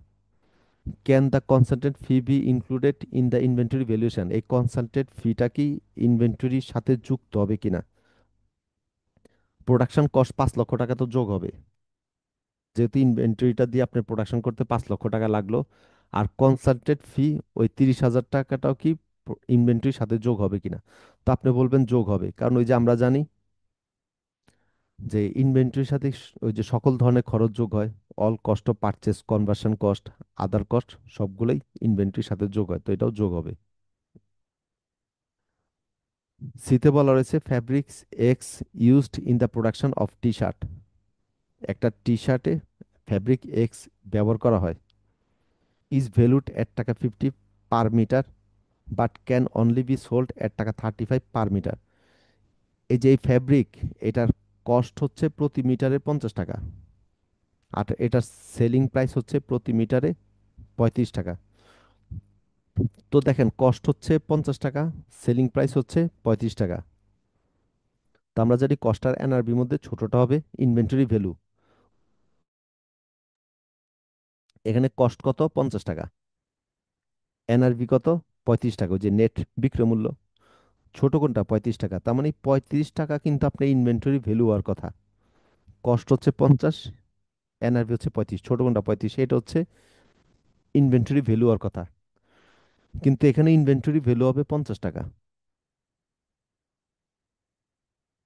Speaker 1: Can the consultant fee B included in the inventory valuation? এই কনসালটেন্ট ফিটা কি ইনভেন্টরির সাথে যুক্ত হবে কিনা? প্রোডাকশন কস্ট 5 লক্ষ টাকা তো যোগ হবে, যেহেতু ইনভেন্টরিটা দিয়ে আপনার প্রোডাকশন করতে 5 লক্ষ টাকা লাগলো। আর কনসালটেন্ট ফি ওই 30,000 টাকাটাও কি ইনভেন্টরির সাথে যোগ হবে কিনা? তো আপনি বলবেন যোগ হবে, কারণ ওই যে আমরা জানি যে ইনভেন্টরির সাথে ওই যে সকল ধরনের খরচ যোগ হয়, all cost of purchase, conversion cost, other cost, সবগুলোই ইনভেন্টরির সাথে যোগ হয়, তো এটাও যোগ হবে। সিতে বলা রয়েছে fabrics x used in the production of T shirt. একটা টি শার্টে ফ্যাব্রিক এক্স ব্যবহার করা হয়, ইজ ভ্যালুড এট টাকা 50 per metre, but can only be sold at টাকা 35 পার মিটার। এই যে এই ফ্যাব্রিক, এটার কস্ট হচ্ছে প্রতি মিটারে 50 টাকা, আর এটার সেলিং প্রাইস হচ্ছে প্রতি মিটারে 35 টাকা। তো দেখেন, কস্ট হচ্ছে 50 টাকা, সেলিং প্রাইস হচ্ছে 35 টাকা। তো আমরা জানি কস্ট আর এনআরবির মধ্যে ছোটটা হবে ইনভেন্টরি ভ্যালু। এখানে কস্ট কত? 50 টাকা। এনআরবি কত? 35 টাকা, ওই যে নেট বিক্রয় মূল্য। ছোট কোনটা? 35 টাকা। তার মানে 35 টাকা কিন্তু আপনার ইনভেন্টরি ভ্যালু হওয়ার কথা। কস্ট হচ্ছে 50, এনআরবি হচ্ছে 35, ছোট কোনটা? 35, এটা হচ্ছে ইনভেন্টরি ভ্যালু হওয়ার কথা। কিন্তু এখানে ইনভেন্টরি ভ্যালু হবে 50 টাকা,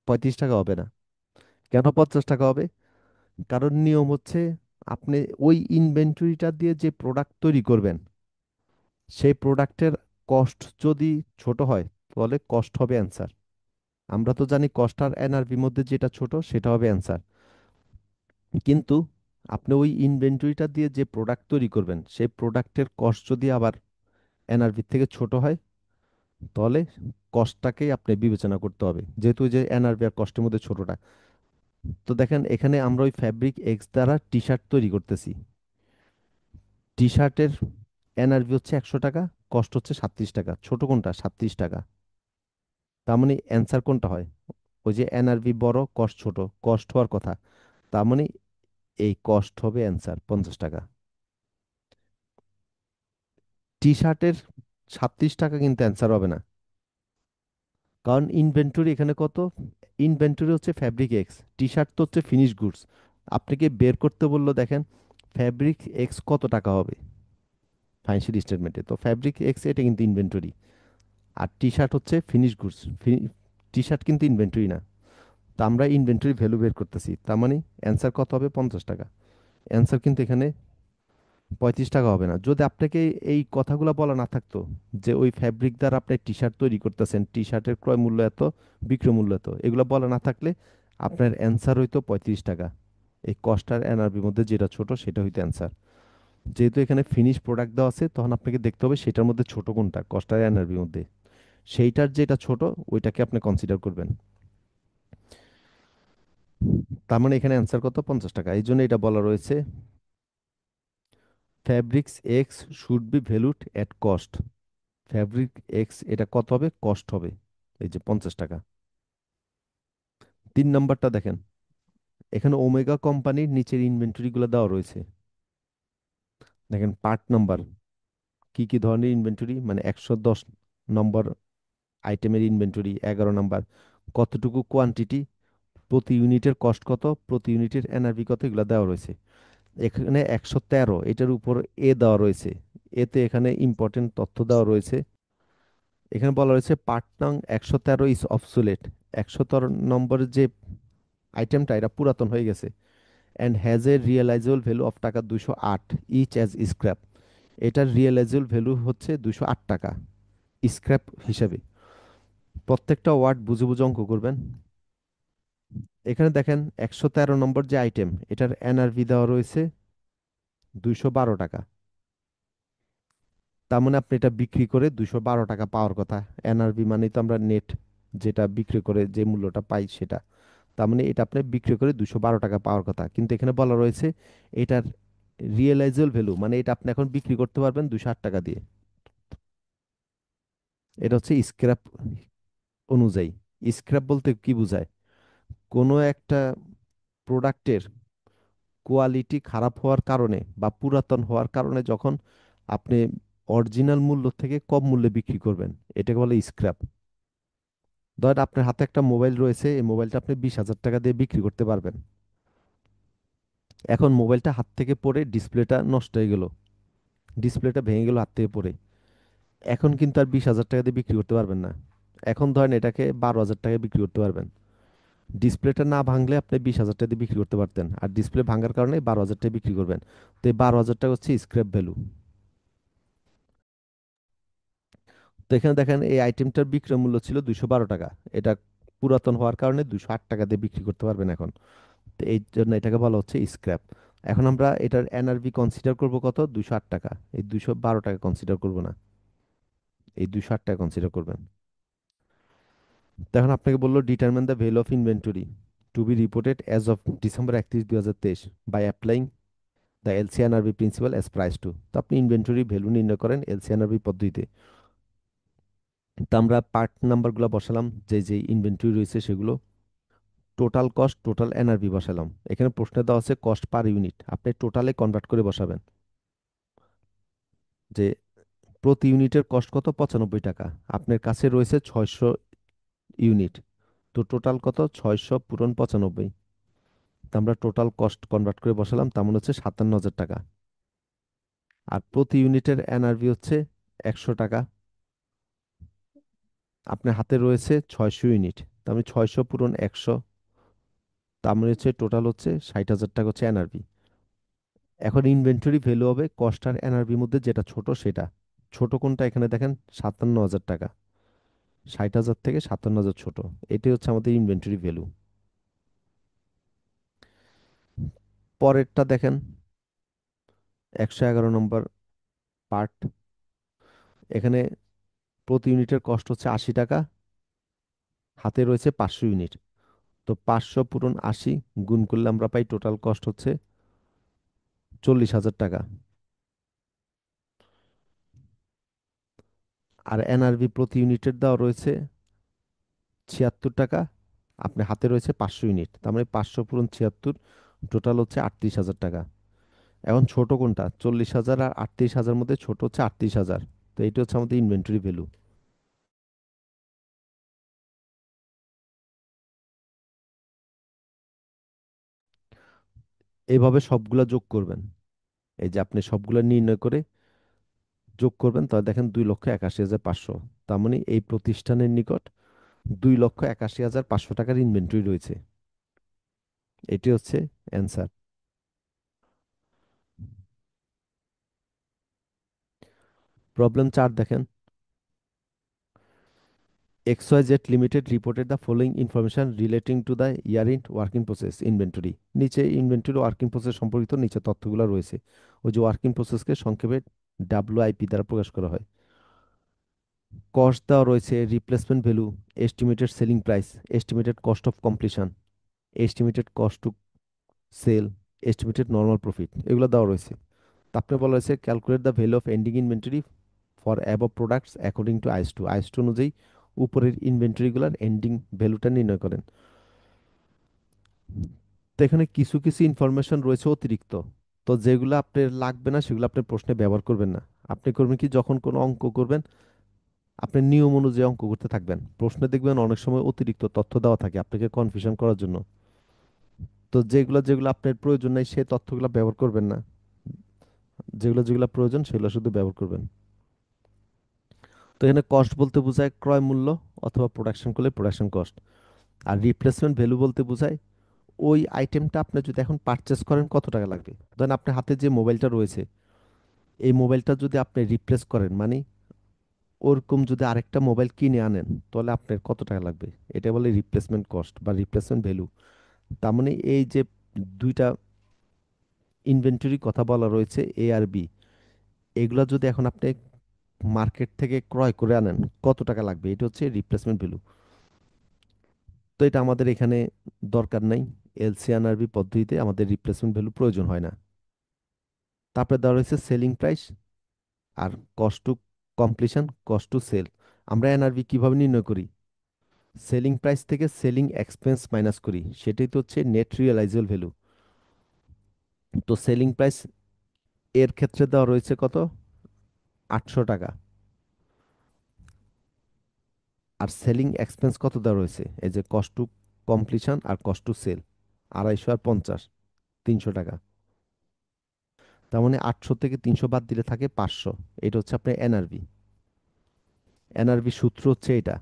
Speaker 1: 35 টাকা হবে না। কেন 50 টাকা হবে? কারণ নিয়ম হচ্ছে, আপনি ওই ইনভেন্টরিটা দিয়ে যে প্রোডাক্ট তৈরি করবেন, সেই প্রোডাক্টের কস্ট যদি ছোট হয় তাহলে কস্ট হবে অ্যান্সার। আমরা তো জানি কস্ট আর এনআরবির মধ্যে যেটা ছোট সেটা হবে অ্যান্সার। কিন্তু আপনি ওই ইনভেন্টরিটা দিয়ে যে প্রোডাক্ট তৈরি করবেন, সেই প্রোডাক্টের কস্ট যদি আবার এনআরবির থেকে ছোট হয়, তাহলে কস্টটাকেই আপনি বিবেচনা করতে হবে, যেহেতু ওই যে এনআরবি আর কস্টের মধ্যে ছোটটা। তো দেখেন, এখানে আমরা ওই ফ্যাব্রিক এক্স দ্বারা টি শার্ট তৈরি করতেছি। টি শার্টের এনআরবি হচ্ছে 100 টাকা, কস্ট হচ্ছে 37 টাকা, ছোট কোনটা? 37 টাকা। তার মানে অ্যান্সার কোনটা হয়? ওই যে এনআরবি বড়, কস্ট ছোট, কস্ট হওয়ার কথা। তার মানে এই কস্ট হবে অ্যান্সার 50 টাকা। টি শার্টের 36 টাকা কিন্তু অ্যান্সার হবে না, কারণ ইনভেন্টরি এখানে কত? ইনভেন্টরি হচ্ছে ফ্যাব্রিক এক্স, টি শার্ট তো হচ্ছে ফিনিশ গুডস। আপনাকে বের করতে বললো, দেখেন ফ্যাব্রিক এক্স কত টাকা হবে ফাইন্যান্সিয়াল স্টেটমেন্টে, তো ফ্যাব্রিক এক্স এটা কিন্তু ইনভেন্টরি। আর টি শার্ট হচ্ছে ফিনিশ গুডস, টি শার্ট কিন্তু ইনভেন্টরি না। তো আমরা ইনভেন্টরি ভ্যালু বের করতেছি, তার মানে অ্যান্সার কত হবে? 50 টাকা। অ্যান্সার কিন্তু এখানে 35 টাকা হবে না। যদি আপনাকে এই কথাগুলো বলা না থাকতো, যে ওই ফ্যাব্রিক দ্বারা আপনি টি শার্ট তৈরি করতেছেন, টি শার্টের ক্রয় মূল্য এত, বিক্রয় মূল্য এত, এগুলো বলা না থাকলে আপনার অ্যান্সার হইতো 35 টাকা। এই কস্ট আর এনআরবির মধ্যে যেটা ছোট সেটা হইতো অ্যান্সার। যেহেতু এখানে ফিনিশ প্রোডাক্ট দেওয়া আছে, তখন আপনাকে দেখতে হবে সেটার মধ্যে ছোট কোনটা কস্ট আর এনআরবির মধ্যে, সেইটার যেটা ছোট ওইটাকে আপনি কনসিডার করবেন। তার মানে এখানে অ্যান্সার কত? 50 টাকা। এই জন্য এটা বলা রয়েছে fabrics x should be valued at cost. Fabric x এটা কত হবে? কস্ট হবে, এই যে 50 টাকা। 3 নম্বরটা দেখেন, এখানে ওমেগা কোম্পানির নিচের ইনভেন্টরি গুলো দেওয়া রয়েছে। দেখেন পার্ট নাম্বার, কি কি ধরনের ইনভেন্টরি, মানে 110 নম্বর আইটেমের ইনভেন্টরি, 11 নম্বর কতটুকু কোয়ান্টিটি, প্রতি ইউনিটের কস্ট কত, প্রতি ইউনিটের এনআরভি কত, এগুলো দেওয়া রয়েছে। এখানে 113 এটার উপর এ দেওয়া রয়েছে। এতে এখানে ইম্পর্টেন্ট তথ্য দেওয়া রয়েছে। এখানে বলা রয়েছে পার্ট নং 113 ইজ অবসোলেট। 113 নম্বরের যে আইটেমটা, এটা পুরাতন হয়ে গেছে। And has a realisable value of টাকা 208 ইচ অ্যাজ স্ক্র্যাপ। এটার রিয়েলাইজেবল ভ্যালু হচ্ছে 208 টাকা স্ক্র্যাপ হিসাবে। প্রত্যেকটা ওয়ার্ড বুঝে বুঝে অঙ্ক করবেন। এখানে দেখেন 113 নম্বর যে আইটেম, এটার এনআরভি দেওয়া রয়েছে 212 টাকা। তার মানে আপনি এটা বিক্রি করে 212 টাকা পাওয়ার কথা। এনআরভি মানে তো আমরা নেট যেটা বিক্রি করে যে মূল্যটা পাই সেটা। তার মানে এটা আপনি বিক্রি করে 212 টাকা পাওয়ার কথা, কিন্তু এখানে বলা রয়েছে এটার রিয়েলাইজেবল ভ্যালু, মানে এটা আপনি এখন বিক্রি করতে পারবেন 208 টাকা দিয়ে। এটা হচ্ছে স্ক্র্যাপ অনুযায়ী। স্ক্র্যাপ বলতে কি বোঝায়? কোনো একটা প্রোডাক্টের কোয়ালিটি খারাপ হওয়ার কারণে বা পুরাতন হওয়ার কারণে যখন আপনি অরিজিনাল মূল্য থেকে কম মূল্যে বিক্রি করবেন, এটাকে বলে স্ক্র্যাপ। ধরেন আপনার হাতে একটা মোবাইল রয়েছে, এই মোবাইলটা আপনি 20,000 টাকা দিয়ে বিক্রি করতে পারবেন। এখন মোবাইলটা হাত থেকে পড়ে ডিসপ্লেটা নষ্ট হয়ে গেল, ডিসপ্লেটা ভেঙে গেল হাত থেকে পড়ে। এখন কিন্তু আর 20,000 টাকা দিয়ে বিক্রি করতে পারবেন না। এখন ধরেন এটাকে 12,000 টাকায় বিক্রি করতে পারবেন। ডিসপ্লেটা না ভাঙলে আপনি 20,000 টাকা দিয়ে বিক্রি করতে পারতেন, আর ডিসপ্লে ভাঙার কারণে 12,000 টাকা বিক্রি করবেন। তো এই 12,000 টাকা হচ্ছে স্ক্র্যাপ ভ্যালু। তো এখানে দেখেন এই আইটেমটার বিক্রয় মূল্য ছিল 212 টাকা। এটা পুরাতন হওয়ার কারণে 208 টাকা দিয়ে বিক্রি করতে পারবেন এখন। তো এই জন্য এটাকে বলা হচ্ছে স্ক্র্যাপ। এখন আমরা এটার এনআরভি কনসিডার করব কত? 208 টাকা। এই 212 টাকা কনসিডার করব না, এই 208 টাকা কনসিডার করবেন। তো এখন আপনাকে বললো determine the value of inventory to be reported as of December 31, 2023 by applying the LCNRV principle as price two. তো আপনি ইনভেন্টরি ভ্যালু নির্ণয় করেন এলসিএনআরবি পদ্ধতিতে। তো আমরা পার্ট নাম্বারগুলো বসালাম, যে যে ইনভেন্টরি রয়েছে সেগুলো। টোটাল কস্ট, টোটাল এনআরভি বসালাম। এখানে প্রশ্নে দেওয়া আছে কস্ট পার ইউনিট, আপনি টোটালে কনভার্ট করে বসাবেন যে প্রতি ইউনিটের কস্ট কত? 95 টাকা। আপনার কাছে রয়েছে 600 ইউনিট, তো টোটাল কত? 600 পূরণ 95। তো আমরা টোটাল কস্ট কনভার্ট করে বসালাম, তার মানে হচ্ছে 57,000 টাকা। আর প্রতি ইউনিটের এনআরভি হচ্ছে 100 টাকা। আপনার হাতে রয়েছে 600 ইউনিট, তার মানে 600 পূরণ 100, তার মানে হচ্ছে টোটাল হচ্ছে 60,000 টাকা হচ্ছে এনআরভি। এখন ইনভেন্টরি ভ্যালু হবে কস্ট আর এনআরবির মধ্যে যেটা ছোট সেটা। ছোট কোনটা? এখানে দেখেন 57,000 টাকা। 60,000 থেকে 57,000 ছোট। এটাই হচ্ছে আমাদের ইনভেন্টরি ভ্যালু। পরেরটা দেখেন, 111 নম্বর পার্ট। এখানে প্রতি ইউনিটের কস্ট হচ্ছে 80 টাকা, হাতে রয়েছে 500 ইউনিট। তো 500 পূরণ 80 গুণ করলে আমরা পাই টোটাল কস্ট হচ্ছে 40,000 টাকা। আর এনআরভি প্রতি ইউনিটের দেওয়া রয়েছে 76 টাকা, আপনার হাতে রয়েছে 500 ইউনিট, তার মানে 500 পূরণ 76, টোটাল হচ্ছে 38,000 টাকা। এখন ছোট কোনটা? 40,000 আর 38,000 মধ্যে ছোট হচ্ছে 38,000। তো এইটা হচ্ছে আমাদের ইনভেন্টরি ভ্যালু। এইভাবে সবগুলা যোগ করবেন। এই যে আপনি সবগুলা নির্ণয় করে যোগ করবেন, তাহলে দেখেন 2,81,500। তার মানে এই প্রতিষ্ঠানের নিকট 2,81,500 টাকার ইনভেন্টরি রয়েছে। এটি হচ্ছে অ্যান্সার। প্রবলেম 4 দেখেন, XYZ Limited reported the following information relating to the year-end working process inventory। নিচে ইনভেন্টরি ওয়ার্কিং প্রসেস সম্পর্কিত নিচে তথ্যগুলো রয়েছে। ওই যে ওয়ার্কিং প্রসেসকে সংক্ষেপে WIP দ্বারা প্রকাশ করা হয়। কস্ট দেওয়া রয়েছে, replacement value, estimated selling price, estimated cost of completion, estimated cost to sell, estimated normal profit, এগুলো দেওয়া রয়েছে। তারপরে বলা হয়েছে calculate the value of ending inventory for above products according to IAS two. IAS two অনুযায়ী উপরের ইনভেন্টরিগুলোর ending ভ্যালুটা নির্ণয় করেন। তো এখানে কিছু কিছু ইনফরমেশন রয়েছে অতিরিক্ত। তো যেগুলো আপনার লাগবে না সেগুলো আপনি প্রশ্নে ব্যবহার করবেন না। আপনি করবেন কি, যখন কোনো অঙ্ক করবেন আপনি নিয়ম অনুযায়ী অঙ্ক করতে থাকবেন। প্রশ্নে দেখবেন অনেক সময় অতিরিক্ত তথ্য দেওয়া থাকে আপনাকে কনফিউশন করার জন্য। তো যেগুলো যেগুলো আপনার প্রয়োজন নাই সেই তথ্যগুলো ব্যবহার করবেন না, যেগুলো যেগুলো প্রয়োজন সেগুলো শুধু ব্যবহার করবেন। তো এখানে কস্ট বলতে বোঝায় ক্রয় মূল্য অথবা প্রোডাকশন করলে প্রোডাকশন কস্ট। আর রিপ্লেসমেন্ট ভ্যালু বলতে বোঝায় ওই আইটেমটা আপনি যদি এখন পারচেস করেন কত টাকা লাগবে। ধরেন আপনার হাতে যে মোবাইলটা রয়েছে, এই মোবাইলটা যদি আপনি রিপ্লেস করেন, মানে ওরকম যদি আরেকটা মোবাইল কিনে আনেন, তাহলে আপনার কত টাকা লাগবে। এটা বলে রিপ্লেসমেন্ট কস্ট বা রিপ্লেসমেন্ট ভ্যালু। তার মানে এই যে দুইটা ইনভেন্টরি কথা বলা রয়েছে এ আর বি, এগুলা যদি এখন আপনি মার্কেট থেকে ক্রয় করে আনেন কত টাকা লাগবে, এটা হচ্ছে রিপ্লেসমেন্ট ভ্যালু। তো তো এটা আমাদের এখানে দরকার নাই। এলসিএনআরবি পদ্ধতিতে আমাদের রিপ্লেসমেন্ট ভ্যালু প্রয়োজন হয় না। তারপরে দেওয়া রয়েছে সেলিং প্রাইস আর cost to completion, cost to sell. আমরা এনআরভি কিভাবে নির্ণয় করি? সেলিং প্রাইস থেকে সেলিং এক্সপেন্স মাইনাস করি, সেটাই তো হচ্ছে নেট রিয়েলাইজেবল ভ্যালু। তো সেলিং প্রাইস এর ক্ষেত্রে দেওয়া রয়েছে কত? 800 টাকা। আর সেলিং এক্সপেন্স কত দেওয়া রয়েছে? এই যে কস্ট টু কমপ্লিশন আর কস্ট টু সেল, 250 আর 50, 300 টাকা। তার মানে 800 থেকে 300 বাদ দিলে থাকে 500। এটা হচ্ছে আপনার এনআরভি। এনআরভি সূত্র হচ্ছে এটা: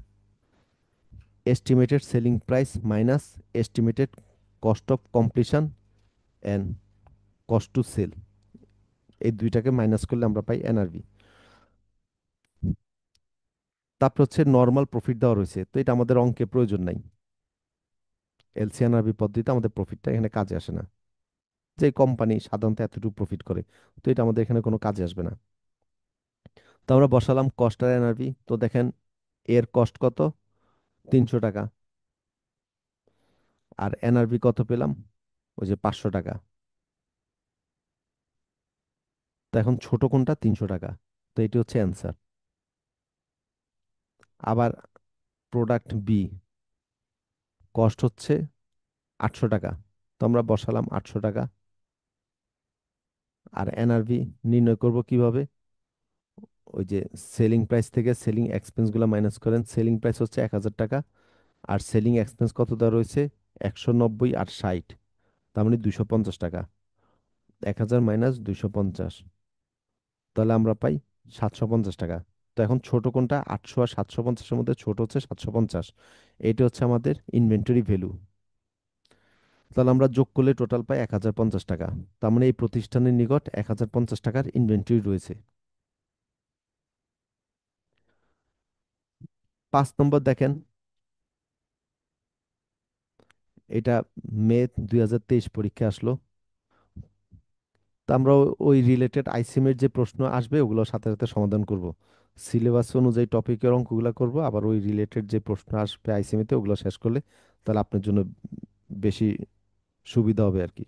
Speaker 1: estimated selling price minus estimated cost of completion and cost to sell. এই দুইটাকে মাইনাস করলে আমরা পাই এনআরভি। তারপর হচ্ছে নর্মাল প্রফিট দেওয়া রয়েছে, তো এটা আমাদের অঙ্কে প্রয়োজন নাই। এলসিএনআরবি পদ্ধতিতে আমাদের প্রফিটটা এখানে কাজে আসে না। যে কোম্পানি সাধারণত এতটুকু প্রফিট করে, তো এটা আমাদের এখানে কোনো কাজে আসবে না। তো আমরা বসালাম কস্ট আর এনআরভি। তো দেখেন এর কস্ট কত? 300 টাকা। আর এনআরভি কত পেলাম? ওই যে 500 টাকা। তো এখন ছোট কোনটা? 300 টাকা। তো এটি হচ্ছে অ্যান্সার। আবার প্রোডাক্ট বি, কস্ট হচ্ছে 800 টাকা। তো আমরা বসালাম 800 টাকা। আর এনআরভি নির্ণয় করব কিভাবে? ওই যে সেলিং প্রাইস থেকে সেলিং এক্সপেন্সগুলো মাইনাস করেন। সেলিং প্রাইস হচ্ছে 1000 টাকা, আর সেলিং এক্সপেন্স কত দেওয়া রয়েছে? 190 আর 60, তার মানে 250 টাকা। 1000 - 250, তাহলে আমরা পাই 750 টাকা। তো এখন ছোট কোনটা? 800 আর 750-এর মধ্যে ছোট হচ্ছে 750। এটা হচ্ছে আমাদের ইনভেন্টরি ভ্যালু। তাহলে আমরা যোগ করলে টোটাল পাই 1050 টাকা। তার মানে এই প্রতিষ্ঠানের নিকট 1050 টাকার ইনভেন্টরি রয়েছে। 5 নম্বর দেখেন, এটা মে 2023 পরীক্ষা আসলো। তো আমরা ওই রিলেটেড আইসিএমের যে প্রশ্ন আসবে ওগুলো সাথে সাথে সমাধান করব। সিলেবাস অনুযায়ী টপিকের অঙ্কগুলো করব, আবার ওই রিলেটেড যে প্রশ্ন আসবে আইসিএমতে ওগুলো শেষ করলে তাহলে আপনার জন্য বেশি সুবিধা হবে আর কি।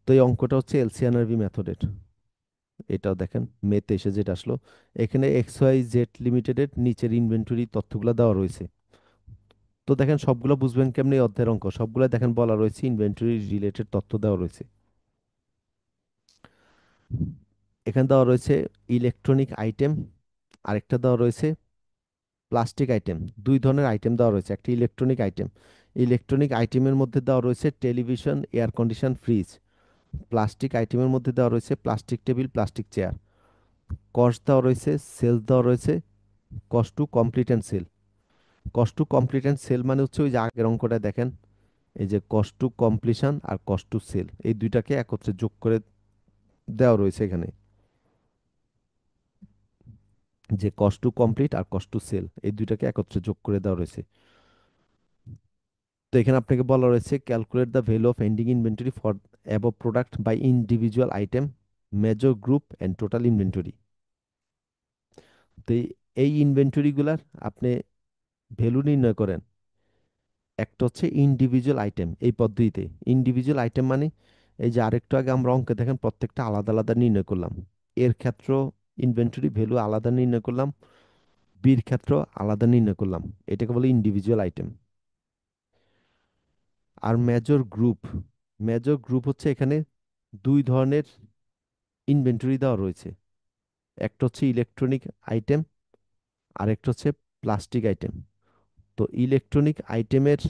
Speaker 1: তো এই অঙ্কটা হচ্ছে এলসিএনআরবি মেথডের। এটাও দেখেন মে 23 যেটা আসলো। এখানে এক্স ওয়াই জেড লিমিটেডের নিচের ইনভেন্টরি তথ্যগুলো দেওয়া রয়েছে। তো দেখেন সবগুলো বুঝবেন কেমনি? এই অধ্যায়ের অঙ্ক সবগুলো দেখেন বলা রয়েছে ইনভেন্টরি রিলেটেড তথ্য দেওয়া রয়েছে। এখানে দেওয়া রয়েছে ইলেকট্রনিক আইটেম, আরেকটা দেওয়া রয়েছে প্লাস্টিক আইটেম। দুই ধরনের আইটেম দেওয়া রয়েছে, একটা ইলেকট্রনিক আইটেম। ইলেকট্রনিক আইটেমের মধ্যে দেওয়া রয়েছে television, air condition, fridge. Plastic আইটেমের মধ্যে দেওয়া রয়েছে plastic table, plastic chair. Cost দেওয়া রয়েছে, সেলস দেওয়া রয়েছে, cost to complete and sell. Cost to complete and sell মানে হচ্ছে ওই যে আগের অঙ্কটা দেখেন, এই যে কস্ট টু কমপ্লিশন আর কস্ট টু সেল, এই দুইটাকে একত্রে যোগ করে দেওয়া রয়েছে এখানে, যে কস্ট টু কমপ্লিট আর কস্ট টু সেল এই দুইটাকে একত্রে যোগ করে দেওয়া রয়েছে। তো এখানে আপনাকে বলা রয়েছে calculate the value of ending inventory for above product by individual item, major group and total inventory. তো এই ইনভেন্টরিগুলার আপনি ভ্যালু নির্ণয় করেন। একটা হচ্ছে ইন্ডিভিজুয়াল আইটেম এই পদ্ধতিতে। ইন্ডিভিজুয়াল আইটেম মানে এই যে আরেকটু আগে আমরা অঙ্কে দেখেন প্রত্যেকটা আলাদা আলাদা নির্ণয় করলাম। এর ক্ষেত্র ইনভেন্টরি ভ্যালু আলাদা নির্ণয় করলাম, বির ক্ষেত্র আলাদা নির্ণয় করলাম। এটাকে বলে ইন্ডিভিজুয়াল আইটেম। আর মেজর গ্রুপ, মেজর গ্রুপ হচ্ছে এখানে দুই ধরনের ইনভেন্টরি দেওয়া রয়েছে। একটা হচ্ছে ইলেকট্রনিক আইটেম, আর একটা হচ্ছে প্লাস্টিক আইটেম। তো ইলেকট্রনিক আইটেমের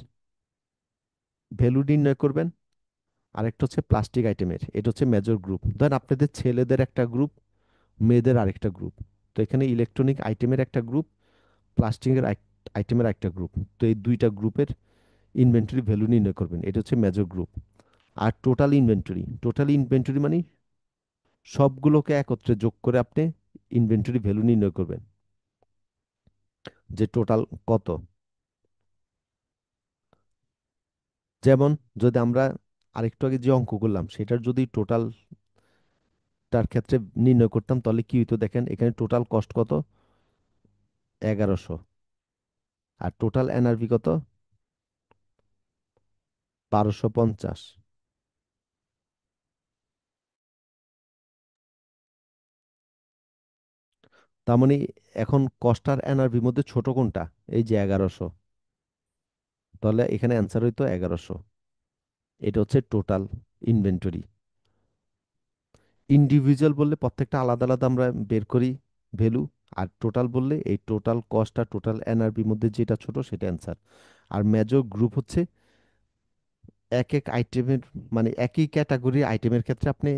Speaker 1: ভ্যালু নির্ণয় করবেন, আর একটা হচ্ছে প্লাস্টিক আইটেমের। এটা হচ্ছে মেজর গ্রুপ। ধরেন আপনাদের ছেলেদের একটা গ্রুপ, মেয়েদের আরেকটা গ্রুপ। তো এখানে ইলেকট্রনিক আইটেমের একটা গ্রুপ, প্লাস্টিকের আইটেমের একটা গ্রুপ। তো এই দুইটা গ্রুপের ইনভেন্টরি ভ্যালু নির্ণয় করবেন, এটা হচ্ছে মেজর গ্রুপ। আর টোটাল ইনভেন্টরি, টোটাল ইনভেন্টরি মানে সবগুলোকে একত্রে যোগ করে আপনি ইনভেন্টরি ভ্যালু নির্ণয় করবেন, যে টোটাল কত। যেমন যদি আমরা আরেকটু আগে যে অঙ্ক করলাম সেটার যদি টোটালটার ক্ষেত্রে নির্ণয় করতাম তাহলে কি হইতো? দেখেন এখানে টোটাল কস্ট কত? 1100। আর টোটাল এনআরভি কত? 1250। তার মানে এখন কস্ট আর এনআরবির মধ্যে ছোট কোনটা? এই যে 1100। তাহলে এখানে অ্যান্সার হইতো 1100। এটা হচ্ছে টোটাল ইনভেন্টরি। ইন্ডিভিজুয়াল বললে প্রত্যেকটা আলাদা আলাদা আমরা বের করি ভ্যালু। আর টোটাল বললে এই টোটাল কস্ট আর টোটাল এনআরবির মধ্যে যেটা ছোট সেটা অ্যান্সার। আর মেজর গ্রুপ হচ্ছে এক এক আইটেমের, মানে একই ক্যাটাগরির আইটেমের ক্ষেত্রে আপনি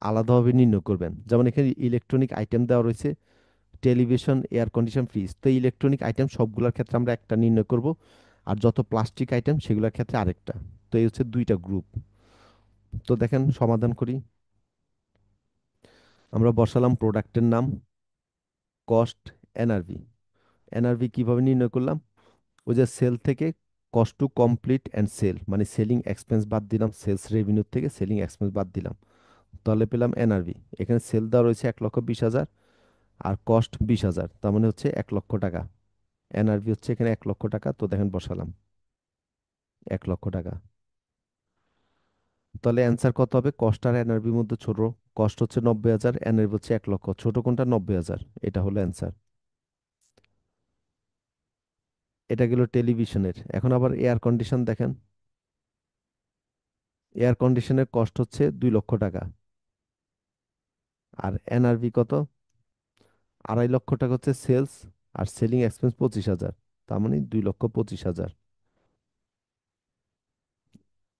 Speaker 1: আলাদাভাবে নির্ণয় করবেন। যেমন এখানে ইলেকট্রনিক আইটেম দেওয়া রয়েছে, টেলিভিশন, এয়ার কন্ডিশন, ফ্রিজ। তো ইলেকট্রনিক আইটেম সবগুলোর ক্ষেত্রে আমরা একটা নির্ণয় করব, আর যত প্লাস্টিক আইটেম সেগুলোর ক্ষেত্রে আরেকটা। তো এই হচ্ছে দুইটা গ্রুপ। তো দেখেন সমাধান করি। আমরা বসালাম প্রোডাক্টের নাম, কস্ট, এনআরভি। এনআরভি কিভাবে নির্ণয় করলাম? ওই যে সেল থেকে cost to complete and sell, মানে সেলিং এক্সপেন্স বাদ দিলাম, সেলস রেভিনিউ থেকে সেলিং এক্সপেন্স বাদ দিলাম, তাহলে পেলাম এনআরভি। এখানে সেল দেওয়া রয়েছে 1,20,000, আর কস্ট 20,000, তার মানে হচ্ছে 1,00,000 টাকা। এনআরভি হচ্ছে এখানে 1,00,000 টাকা। তো দেখেন বসালাম 1,00,000 টাকা। তাহলে অ্যান্সার কত হবে? কস্ট আর এনআরবির মধ্যে ছোট কস্ট হচ্ছে 90,000, এনআরবি হচ্ছে 1,00,000। ছোট কোনটা? 90,000। এটা হলো অ্যান্সার। এটা গেল টেলিভিশনের। এখন আবার এয়ার কন্ডিশন দেখেন। এয়ার কন্ডিশনের কস্ট হচ্ছে 2,00,000 টাকা। আর এনআরভি কত? 2,50,000 টাকা হচ্ছে সেলস, আর সেলিং এক্সপেন্স 25,000, তার মানে 2,25,000।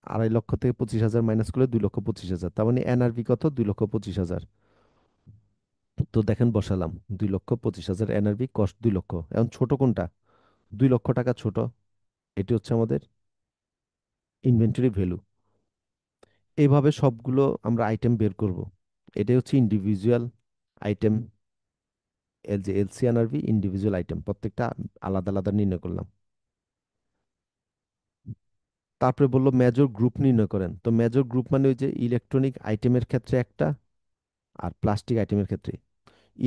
Speaker 1: 2,50,000 থেকে 25,000 মাইনাস করলে 2,25,000, তার মানে এনআরভি কত? 2,25,000। তো দেখেন বসালাম 2,25,000 এনআরভি, কস্ট 2,00,000। এখন ছোট কোনটা? 2,00,000 টাকা ছোট। এটি হচ্ছে আমাদের ইনভেন্টরি ভ্যালু। এইভাবে সবগুলো আমরা আইটেম বের করব। এটাই হচ্ছে ইন্ডিভিজুয়াল আইটেম। এল যে এলসিএনআরভি ইন্ডিভিজুয়াল আইটেম, প্রত্যেকটা আলাদা আলাদা নির্ণয় করলাম। তারপরে বললো মেজর গ্রুপ নির্ণয় করেন। তো মেজর গ্রুপ মানে ওই যে ইলেকট্রনিক আইটেমের ক্ষেত্রে একটা, আর প্লাস্টিক আইটেমের ক্ষেত্রে।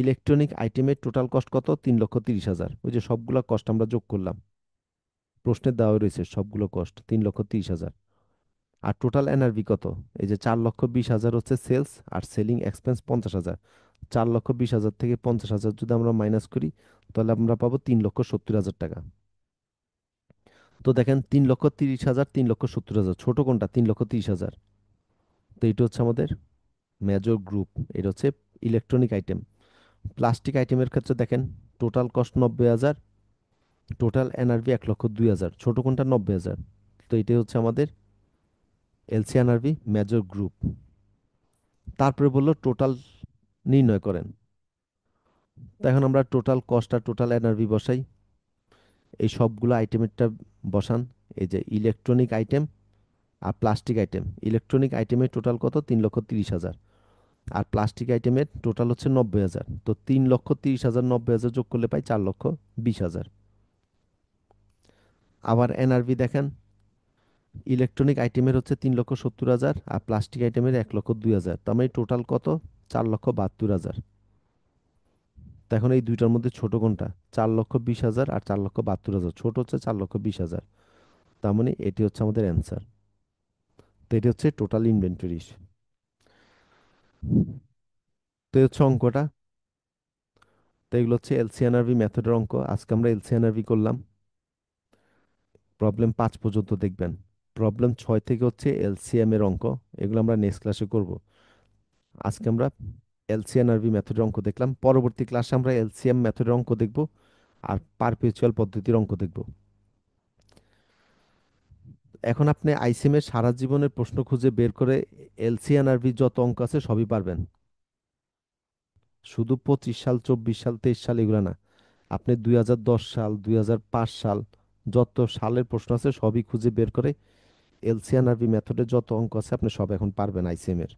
Speaker 1: ইলেকট্রনিক আইটেমের টোটাল কস্ট কত? 3,30,000। ওই যে সবগুলো কস্ট আমরা যোগ করলাম, প্রশ্নের দেওয়া রয়েছে সবগুলো কস্ট 3,30,000। আর টোটাল এনআরভি কত? এই যে 4,20,000 হচ্ছে সেলস, আর সেলিং এক্সপেন্স 50,000। 4,20,000 থেকে 50,000 যদি আমরা মাইনাস করি, তাহলে আমরা পাবো 3,70,000 টাকা। তো দেখেন 3,30,000, 3,70,000, ছোট কোনটা? 3,30,000। তো এটা হচ্ছে আমাদের মেজর গ্রুপ। এটা হচ্ছে ইলেকট্রনিক আইটেম। প্লাস্টিক আইটেমের ক্ষেত্রে দেখেন টোটাল কস্ট 90,000, টোটাল এনআরভি 1,02,000। ছোট কোনটা? 90,000। তো এটাই হচ্ছে আমাদের এলসিএনআরভি মেজর গ্রুপ। তারপরে বললো টোটাল নির্ণয় করেন। তো এখন আমরা টোটাল কস্ট আর টোটাল এনআরভি বসাই। এই সবগুলো আইটেমেরটা বসান। এই যে ইলেকট্রনিক আইটেম আর প্লাস্টিক আইটেম। ইলেকট্রনিক আইটেমের টোটাল কত? 3,30,000। আর প্লাস্টিক আইটেমের টোটাল হচ্ছে 90,000। তো 3,30,000, 90,000 যোগ করলে পাই 4,20,000। আবার এনআরভি দেখেন, ইলেকট্রনিক আইটেমের হচ্ছে 3,70,000, আর প্লাস্টিক আইটেমের 1,02,000। তার মানে টোটাল কত? 4,72,000। তো এখন এই দুইটার মধ্যে ছোট কোনটা? 4,20,000 আর 4,72,000। ছোট হচ্ছে 4,20,000। তার মানে এটি হচ্ছে আমাদের অ্যান্সার। তো এটি হচ্ছে টোটাল ইনভেন্টরিজ। তো এই হচ্ছে অঙ্কটা। তো এগুলো হচ্ছে এলসিএনআরভি মেথডের অঙ্ক। আজকে আমরা এলসিএনআরভি করলাম। প্রবলেম 5 পর্যন্ত দেখবেন। প্রবলেম 6 থেকে হচ্ছে এলসিএম এর অঙ্ক। এগুলো আমরা নেক্সট ক্লাসে করব। আজকে আমরা এলসিএনআরভি মেথডের অঙ্ক দেখলাম। পরবর্তী ক্লাসে আমরা এলসিএম মেথডের অঙ্ক দেখব, আর পারপেচুয়াল পদ্ধতির অঙ্ক দেখব। এখন আপনি আইসিএম এর সারা জীবনের প্রশ্ন খুঁজে বের করে এলসিএনআরভি যত অঙ্ক আছে সবই পারবেন। শুধু 25 সাল, 24 সাল, 23 সাল এগুলো না। আপনি 2010 সাল, 2005 সাল, যত সালের প্রশ্ন আছে সবই খুঁজে বের করে এলসিএনআরভি মেথডে যত অঙ্ক আছে আপনি সব এখন পারবেন আইসিএম এর।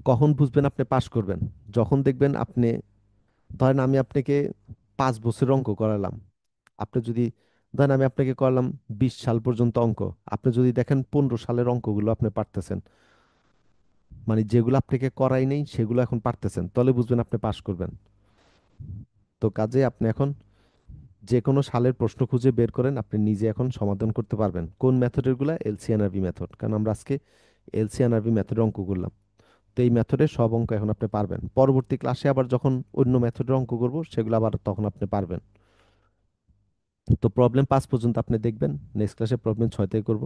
Speaker 1: কখন বুঝবেন আপনি পাশ করবেন? যখন দেখবেন আপনি, ধরেন আমি আপনাকে 5 বছরের অঙ্ক করালাম, আপনি যদি, ধরেন আমি আপনাকে করালাম 20 সাল পর্যন্ত অঙ্ক, আপনি যদি দেখেন 15 সালের অঙ্কগুলো আপনি পারতেছেন, মানে যেগুলো আপনাকে করাই নেই সেগুলো এখন পারতেছেন, তাহলে বুঝবেন আপনি পাশ করবেন। তো কাজে আপনি এখন যে কোনো সালের প্রশ্ন খুঁজে বের করেন, আপনি নিজে এখন সমাধান করতে পারবেন। কোন মেথডের গুলা? এলসি এনআরবি মেথড, কারণ আমরা আজকে এলসি এনআরবি মেথডের অঙ্ক করলাম। তো এই মেথডের সব অঙ্ক এখন আপনি পারবেন। পরবর্তী ক্লাসে আবার যখন অন্য মেথডের অঙ্ক করব, সেগুলো আবার তখন আপনি পারবেন। তো প্রবলেম 5 পর্যন্ত আপনি দেখবেন, নেক্সট ক্লাসে প্রবলেম 6 থেকে করব।